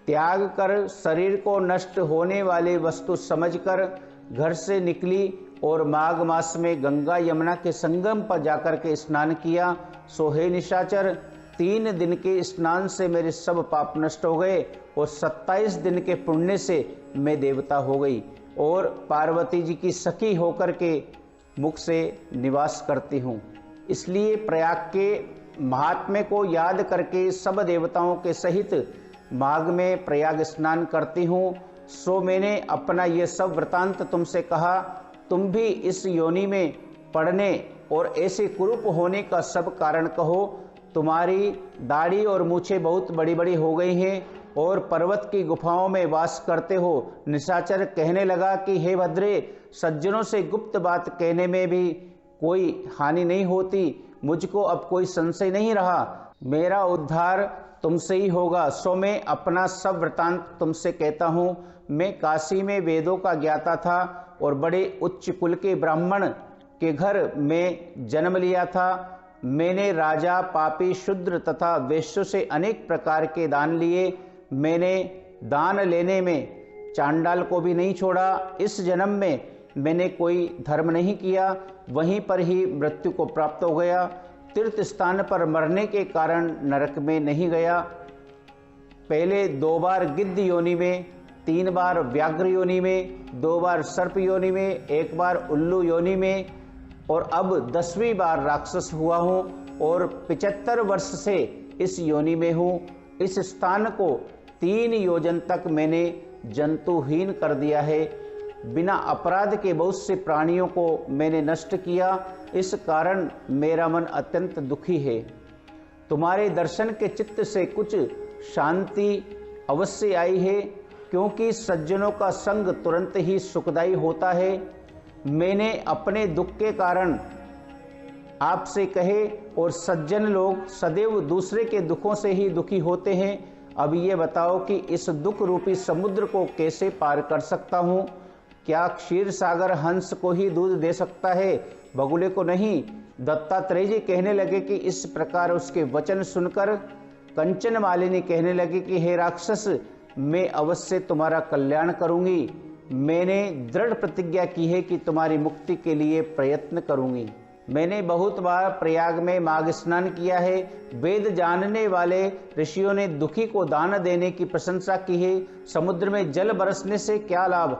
त्याग कर शरीर को नष्ट होने वाली वस्तु समझकर घर से निकली और माघ मास में गंगा यमुना के संगम पर जाकर के स्नान किया। सो हे निशाचर, 3 दिन के स्नान से मेरे सब पाप नष्ट हो गए और 27 दिन के पुण्य से मैं देवता हो गई और पार्वती जी की सखी होकर के मुख से निवास करती हूँ। इसलिए प्रयाग के महात्म्य को याद करके सब देवताओं के सहित माघ में प्रयाग स्नान करती हूँ। सो मैंने अपना ये सब वृतांत तुमसे कहा। तुम भी इस योनि में पड़ने और ऐसे कुरूप होने का सब कारण कहो। तुम्हारी दाढ़ी और मूछें बहुत बड़ी बड़ी हो गई हैं और पर्वत की गुफाओं में वास करते हो। निशाचर कहने लगा कि हे भद्रे, सज्जनों से गुप्त बात कहने में भी कोई हानि नहीं होती। मुझको अब कोई संशय नहीं रहा, मेरा उद्धार तुमसे ही होगा। सो मैं अपना सब वृतांत तुमसे कहता हूँ। मैं काशी में वेदों का ज्ञाता था और बड़े उच्च कुल के ब्राह्मण के घर में जन्म लिया था। मैंने राजा, पापी, शूद्र तथा वैश्यों से अनेक प्रकार के दान लिए। मैंने दान लेने में चांडाल को भी नहीं छोड़ा। इस जन्म में मैंने कोई धर्म नहीं किया, वहीं पर ही मृत्यु को प्राप्त हो गया। तीर्थ स्थान पर मरने के कारण नरक में नहीं गया। पहले 2 बार गिद्ध योनि में, 3 बार व्याघ्र योनि में, 2 बार सर्प योनि में, 1 बार उल्लू योनि में और अब 10वीं बार राक्षस हुआ हूँ और 75 वर्ष से इस योनि में हूँ। इस स्थान को 3 योजन तक मैंने जंतुहीन कर दिया है। बिना अपराध के बहुत से प्राणियों को मैंने नष्ट किया। इस कारण मेरा मन अत्यंत दुखी है। तुम्हारे दर्शन के चित्त से कुछ शांति अवश्य आई है, क्योंकि सज्जनों का संग तुरंत ही सुखदायी होता है। मैंने अपने दुख के कारण आपसे कहे और सज्जन लोग सदैव दूसरे के दुखों से ही दुखी होते हैं। अब ये बताओ कि इस दुख रूपी समुद्र को कैसे पार कर सकता हूँ? क्या क्षीर सागर हंस को ही दूध दे सकता है, बगुले को नहीं? दत्तात्रेय जी कहने लगे कि इस प्रकार उसके वचन सुनकर कंचन मालिनी कहने लगी कि हे राक्षस, मैं अवश्य तुम्हारा कल्याण करूंगी। मैंने दृढ़ प्रतिज्ञा की है कि तुम्हारी मुक्ति के लिए प्रयत्न करूंगी। मैंने बहुत बार प्रयाग में माघ स्नान किया है। वेद जानने वाले ऋषियों ने दुखी को दान देने की प्रशंसा की है। समुद्र में जल बरसने से क्या लाभ?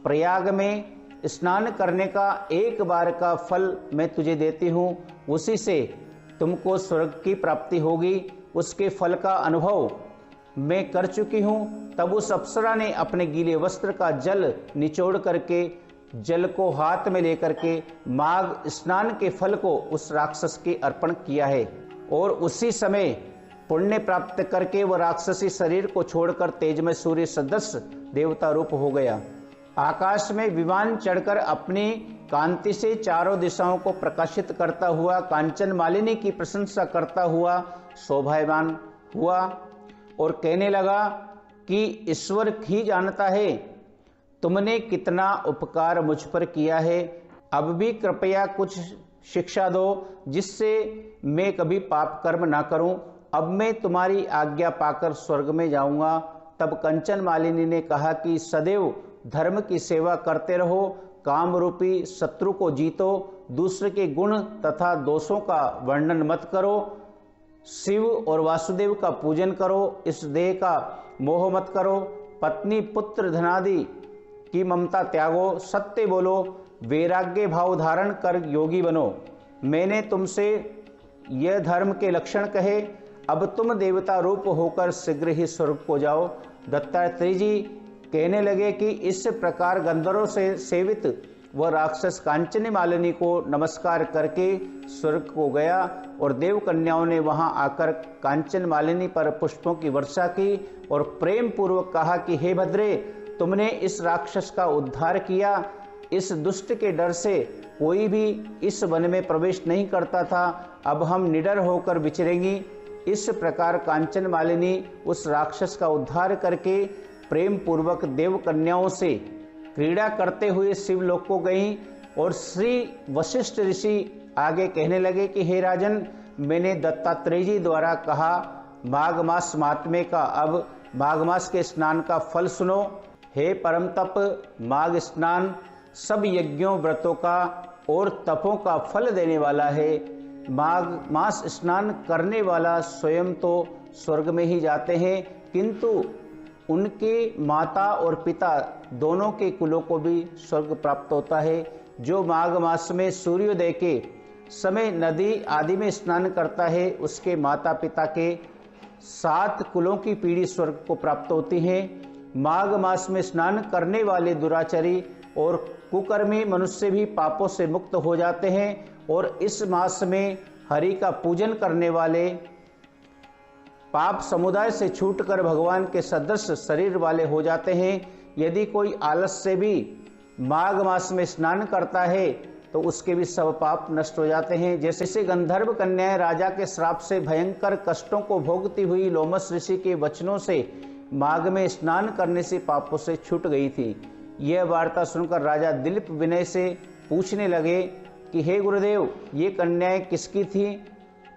प्रयाग में स्नान करने का 1 बार का फल मैं तुझे देती हूँ, उसी से तुमको स्वर्ग की प्राप्ति होगी। उसके फल का अनुभव मैं कर चुकी हूँ। तब उस अप्सरा ने अपने गीले वस्त्र का जल निचोड़ करके जल को हाथ में लेकर के माघ स्नान के फल को उस राक्षस के अर्पण किया है और उसी समय पुण्य प्राप्त करके वह राक्षसी शरीर को छोड़कर तेजमय सूर्य सदृश देवता रूप हो गया। आकाश में विमान चढ़कर अपनी कांति से चारों दिशाओं को प्रकाशित करता हुआ कांचन मालिनी की प्रशंसा करता हुआ शोभायमान हुआ और कहने लगा कि ईश्वर ही जानता है तुमने कितना उपकार मुझ पर किया है। अब भी कृपया कुछ शिक्षा दो जिससे मैं कभी पाप कर्म ना करूं। अब मैं तुम्हारी आज्ञा पाकर स्वर्ग में जाऊंगा। तब कंचन मालिनी ने कहा कि सदैव धर्म की सेवा करते रहो, काम रूपी शत्रु को जीतो, दूसरे के गुण तथा दोषों का वर्णन मत करो, शिव और वासुदेव का पूजन करो, इस देह का मोह मत करो, पत्नी पुत्र धनादि की ममता त्यागो, सत्य बोलो, वैराग्य भाव धारण कर योगी बनो। मैंने तुमसे यह धर्म के लक्षण कहे। अब तुम देवता रूप होकर शीघ्र ही स्वर्ग को जाओ। दत्तात्रेय जी कहने लगे कि इस प्रकार गंधर्वों से सेवित वह राक्षस कांचनी मालिनी को नमस्कार करके स्वर्ग को गया और देव कन्याओं ने वहां आकर कांचन मालिनी पर पुष्पों की वर्षा की और प्रेम पूर्वक कहा कि हे भद्रे, तुमने इस राक्षस का उद्धार किया। इस दुष्ट के डर से कोई भी इस वन में प्रवेश नहीं करता था, अब हम निडर होकर विचरेंगी। इस प्रकार कांचन मालिनी उस राक्षस का उद्धार करके प्रेम पूर्वक देव कन्याओं से क्रीड़ा करते हुए शिवलोक को गईं और श्री वशिष्ठ ऋषि आगे कहने लगे कि हे राजन, मैंने दत्तात्रेय जी द्वारा कहा माघ मास महात्म्य का, अब माघ मास के स्नान का फल सुनो। हे परम तप, माघ स्नान सब यज्ञों व्रतों का और तपों का फल देने वाला है। माघ मास स्नान करने वाला स्वयं तो स्वर्ग में ही जाते हैं, किंतु उनके माता और पिता दोनों के कुलों को भी स्वर्ग प्राप्त होता है। जो माघ मास में सूर्योदय के समय नदी आदि में स्नान करता है, उसके माता पिता के 7 कुलों की पीढ़ी स्वर्ग को प्राप्त होती है। माघ मास में स्नान करने वाले दुराचारी और कुकर्मी मनुष्य भी पापों से मुक्त हो जाते हैं और इस मास में हरि का पूजन करने वाले पाप समुदाय से छूटकर भगवान के सदृश शरीर वाले हो जाते हैं। यदि कोई आलस से भी माघ मास में स्नान करता है तो उसके भी सब पाप नष्ट हो जाते हैं। जैसे गंधर्व कन्याएं राजा के श्राप से भयंकर कष्टों को भोगती हुई लोमस ऋषि के वचनों से माघ में स्नान करने से पापों से छूट गई थी। यह वार्ता सुनकर राजा दिलीप विनय से पूछने लगे कि हे गुरुदेव, ये कन्याएं किसकी थी?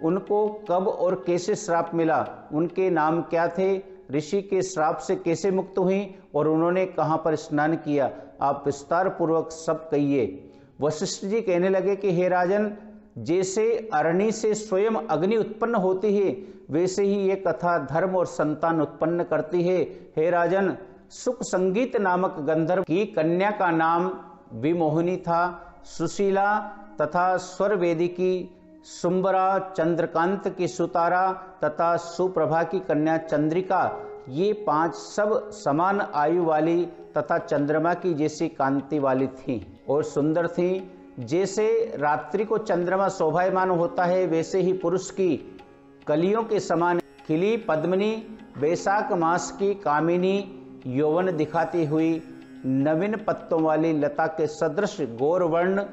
उनको कब और कैसे श्राप मिला? उनके नाम क्या थे? ऋषि के श्राप से कैसे मुक्त हुई और उन्होंने कहाँ पर स्नान किया? आप विस्तार पूर्वक सब कहिए। वशिष्ठ जी कहने लगे कि हे राजन, जैसे अरणि से स्वयं अग्नि उत्पन्न होती है, वैसे ही ये कथा धर्म और संतान उत्पन्न करती है। हे राजन, सुख संगीत नामक गंधर्व की कन्या का नाम विमोहिनी था। सुशीला तथा स्वरवेदी की सुंबरा, चंद्रकांत की सुतारा तथा सुप्रभा की कन्या चंद्रिका, ये 5 सब समान आयु वाली तथा चंद्रमा की जैसी कांति वाली थीं और सुंदर थीं। जैसे रात्रि को चंद्रमा शोभायमान होता है, वैसे ही पुरुष की कलियों के समान खिली पद्मिनी, वैशाख मास की कामिनी, यौवन दिखाती हुई नवीन पत्तों वाली लता के सदृश गौरवर्ण,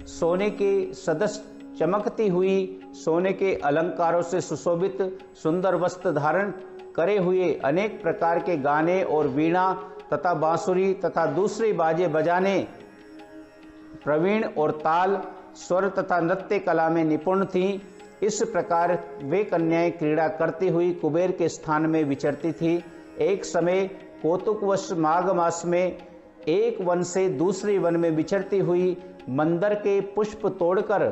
सोने के सदृश चमकती हुई, सोने के अलंकारों से सुशोभित सुंदर वस्त्र धारण करे हुए, अनेक प्रकार के गाने और वीणा तथा बांसुरी तथा दूसरे बाजे बजाने प्रवीण और ताल, स्वर तथा नृत्य कला में निपुण थीं। इस प्रकार वे कन्याएं क्रीड़ा करती हुई कुबेर के स्थान में विचरती थी। एक समय कौतुकवश माघ मास में एक वन से दूसरे वन में विचरती हुई मंदर के पुष्प तोड़कर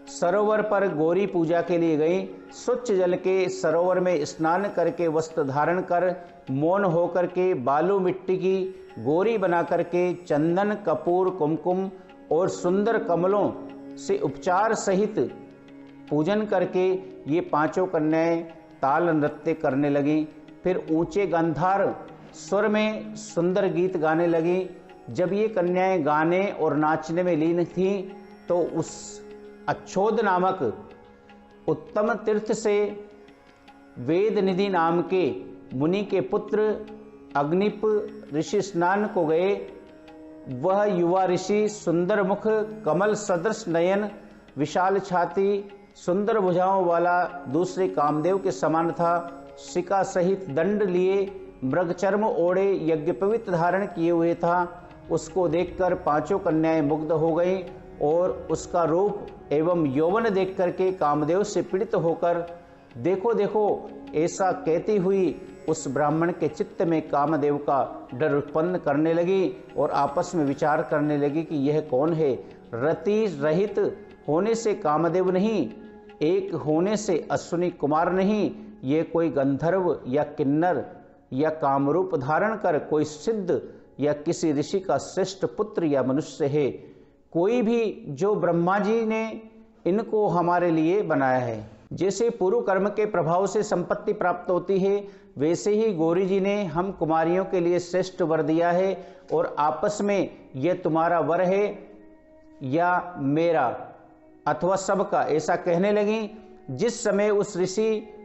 सरोवर पर गौरी पूजा के लिए गई। स्वच्छ जल के सरोवर में स्नान करके वस्त्र धारण कर मौन होकर के बालू मिट्टी की गौरी बना करके चंदन, कपूर, कुमकुम और सुंदर कमलों से उपचार सहित पूजन करके ये 5 कन्याएं ताल नृत्य करने लगी। फिर ऊंचे गांधार स्वर में सुंदर गीत गाने लगी। जब ये कन्याएं गाने और नाचने में लीन थीं तो उस अच्छोद नामक उत्तम तीर्थ से वेद निधि नाम के मुनि के पुत्र अग्निप ऋषि स्नान को गए। वह युवा ऋषि सुंदर मुख, कमल सदृश नयन, विशाल छाती, सुंदर भुजाओं वाला दूसरे कामदेव के समान था। शिका सहित दंड लिए, मृगचर्म ओढ़े, यज्ञोपवीत धारण किए हुए था। उसको देखकर 5 कन्याएं मुग्ध हो गईं और उसका रूप एवं यौवन देख करके कामदेव से पीड़ित होकर देखो देखो ऐसा कहती हुई उस ब्राह्मण के चित्त में कामदेव का डर उत्पन्न करने लगी और आपस में विचार करने लगी कि यह कौन है। रति रहित होने से कामदेव नहीं, एक होने से अश्विनी कुमार नहीं, ये कोई गंधर्व या किन्नर या कामरूप धारण कर कोई सिद्ध या किसी ऋषि का श्रेष्ठ पुत्र या मनुष्य है। कोई भी जो ब्रह्मा जी ने इनको हमारे लिए बनाया है। जैसे पूर्व कर्म के प्रभाव से संपत्ति प्राप्त होती है, वैसे ही गौरी जी ने हम कुमारियों के लिए श्रेष्ठ वर दिया है और आपस में यह तुम्हारा वर है या मेरा अथवा सबका, ऐसा कहने लगी। जिस समय उस ऋषि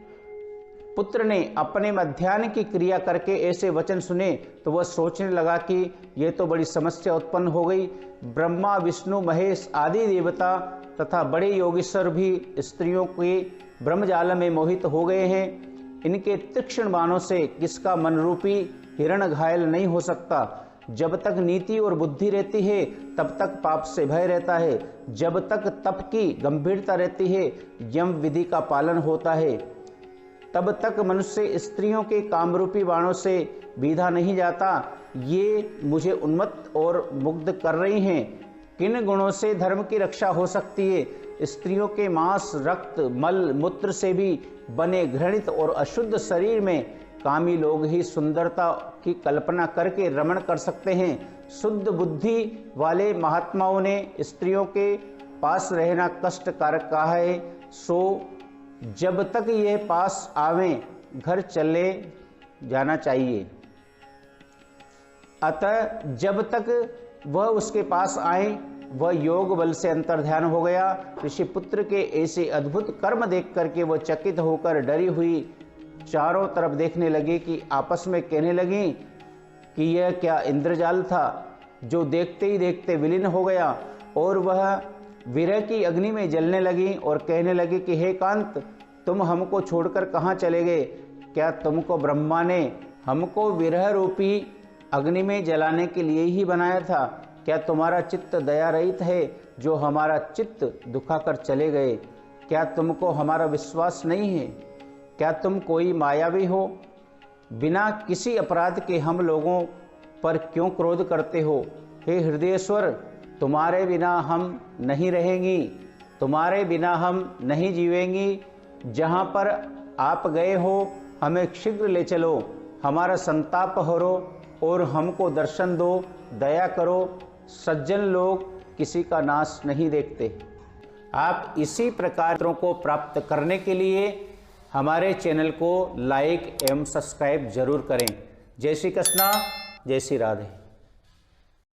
पुत्र ने अपने मध्याह्न की क्रिया करके ऐसे वचन सुने तो वह सोचने लगा कि यह तो बड़ी समस्या उत्पन्न हो गई। ब्रह्मा, विष्णु, महेश आदि देवता तथा बड़े योगेश्वर भी स्त्रियों के ब्रह्मजाल में मोहित हो गए हैं। इनके तीक्ष्ण बाणों से किसका मन रूपी हिरण घायल नहीं हो सकता। जब तक नीति और बुद्धि रहती है तब तक पाप से भय रहता है। जब तक तप की गंभीरता रहती है यम विधि का पालन होता है। तब तक मनुष्य स्त्रियों के कामरूपी बाणों से बीधा नहीं जाता। ये मुझे उन्मत्त और मुग्ध कर रही हैं। किन गुणों से धर्म की रक्षा हो सकती है? स्त्रियों के मांस, रक्त, मल, मूत्र से भी बने घृणित और अशुद्ध शरीर में कामी लोग ही सुंदरता की कल्पना करके रमण कर सकते हैं। शुद्ध बुद्धि वाले महात्माओं ने स्त्रियों के पास रहना कष्टकारक कहा है। सो जब तक यह पास आवें घर चले जाना चाहिए। अतः जब तक वह उसके पास आए वह योग बल से अंतर्ध्यान हो गया। ऋषिपुत्र के ऐसे अद्भुत कर्म देख करके वह चकित होकर डरी हुई चारों तरफ देखने लगी कि आपस में कहने लगी कि यह क्या इंद्रजाल था जो देखते ही देखते विलीन हो गया। और वह विरह की अग्नि में जलने लगी और कहने लगी कि हे कांत, तुम हमको छोड़कर कहाँ चले गए? क्या तुमको ब्रह्मा ने हमको विरह रूपी अग्नि में जलाने के लिए ही बनाया था? क्या तुम्हारा चित्त दया रहित है जो हमारा चित्त दुखाकर चले गए? क्या तुमको हमारा विश्वास नहीं है? क्या तुम कोई मायावी हो? बिना किसी अपराध के हम लोगों पर क्यों क्रोध करते हो? हे हृदयेश्वर, तुम्हारे बिना हम नहीं रहेंगी, तुम्हारे बिना हम नहीं जीवेंगी। जहाँ पर आप गए हो हमें शीघ्र ले चलो, हमारा संताप हरो और हमको दर्शन दो, दया करो। सज्जन लोग किसी का नाश नहीं देखते। आप इसी प्रकार को प्राप्त करने के लिए हमारे चैनल को लाइक एवं सब्सक्राइब जरूर करें। जय श्री कृष्णा, जय श्री राधे।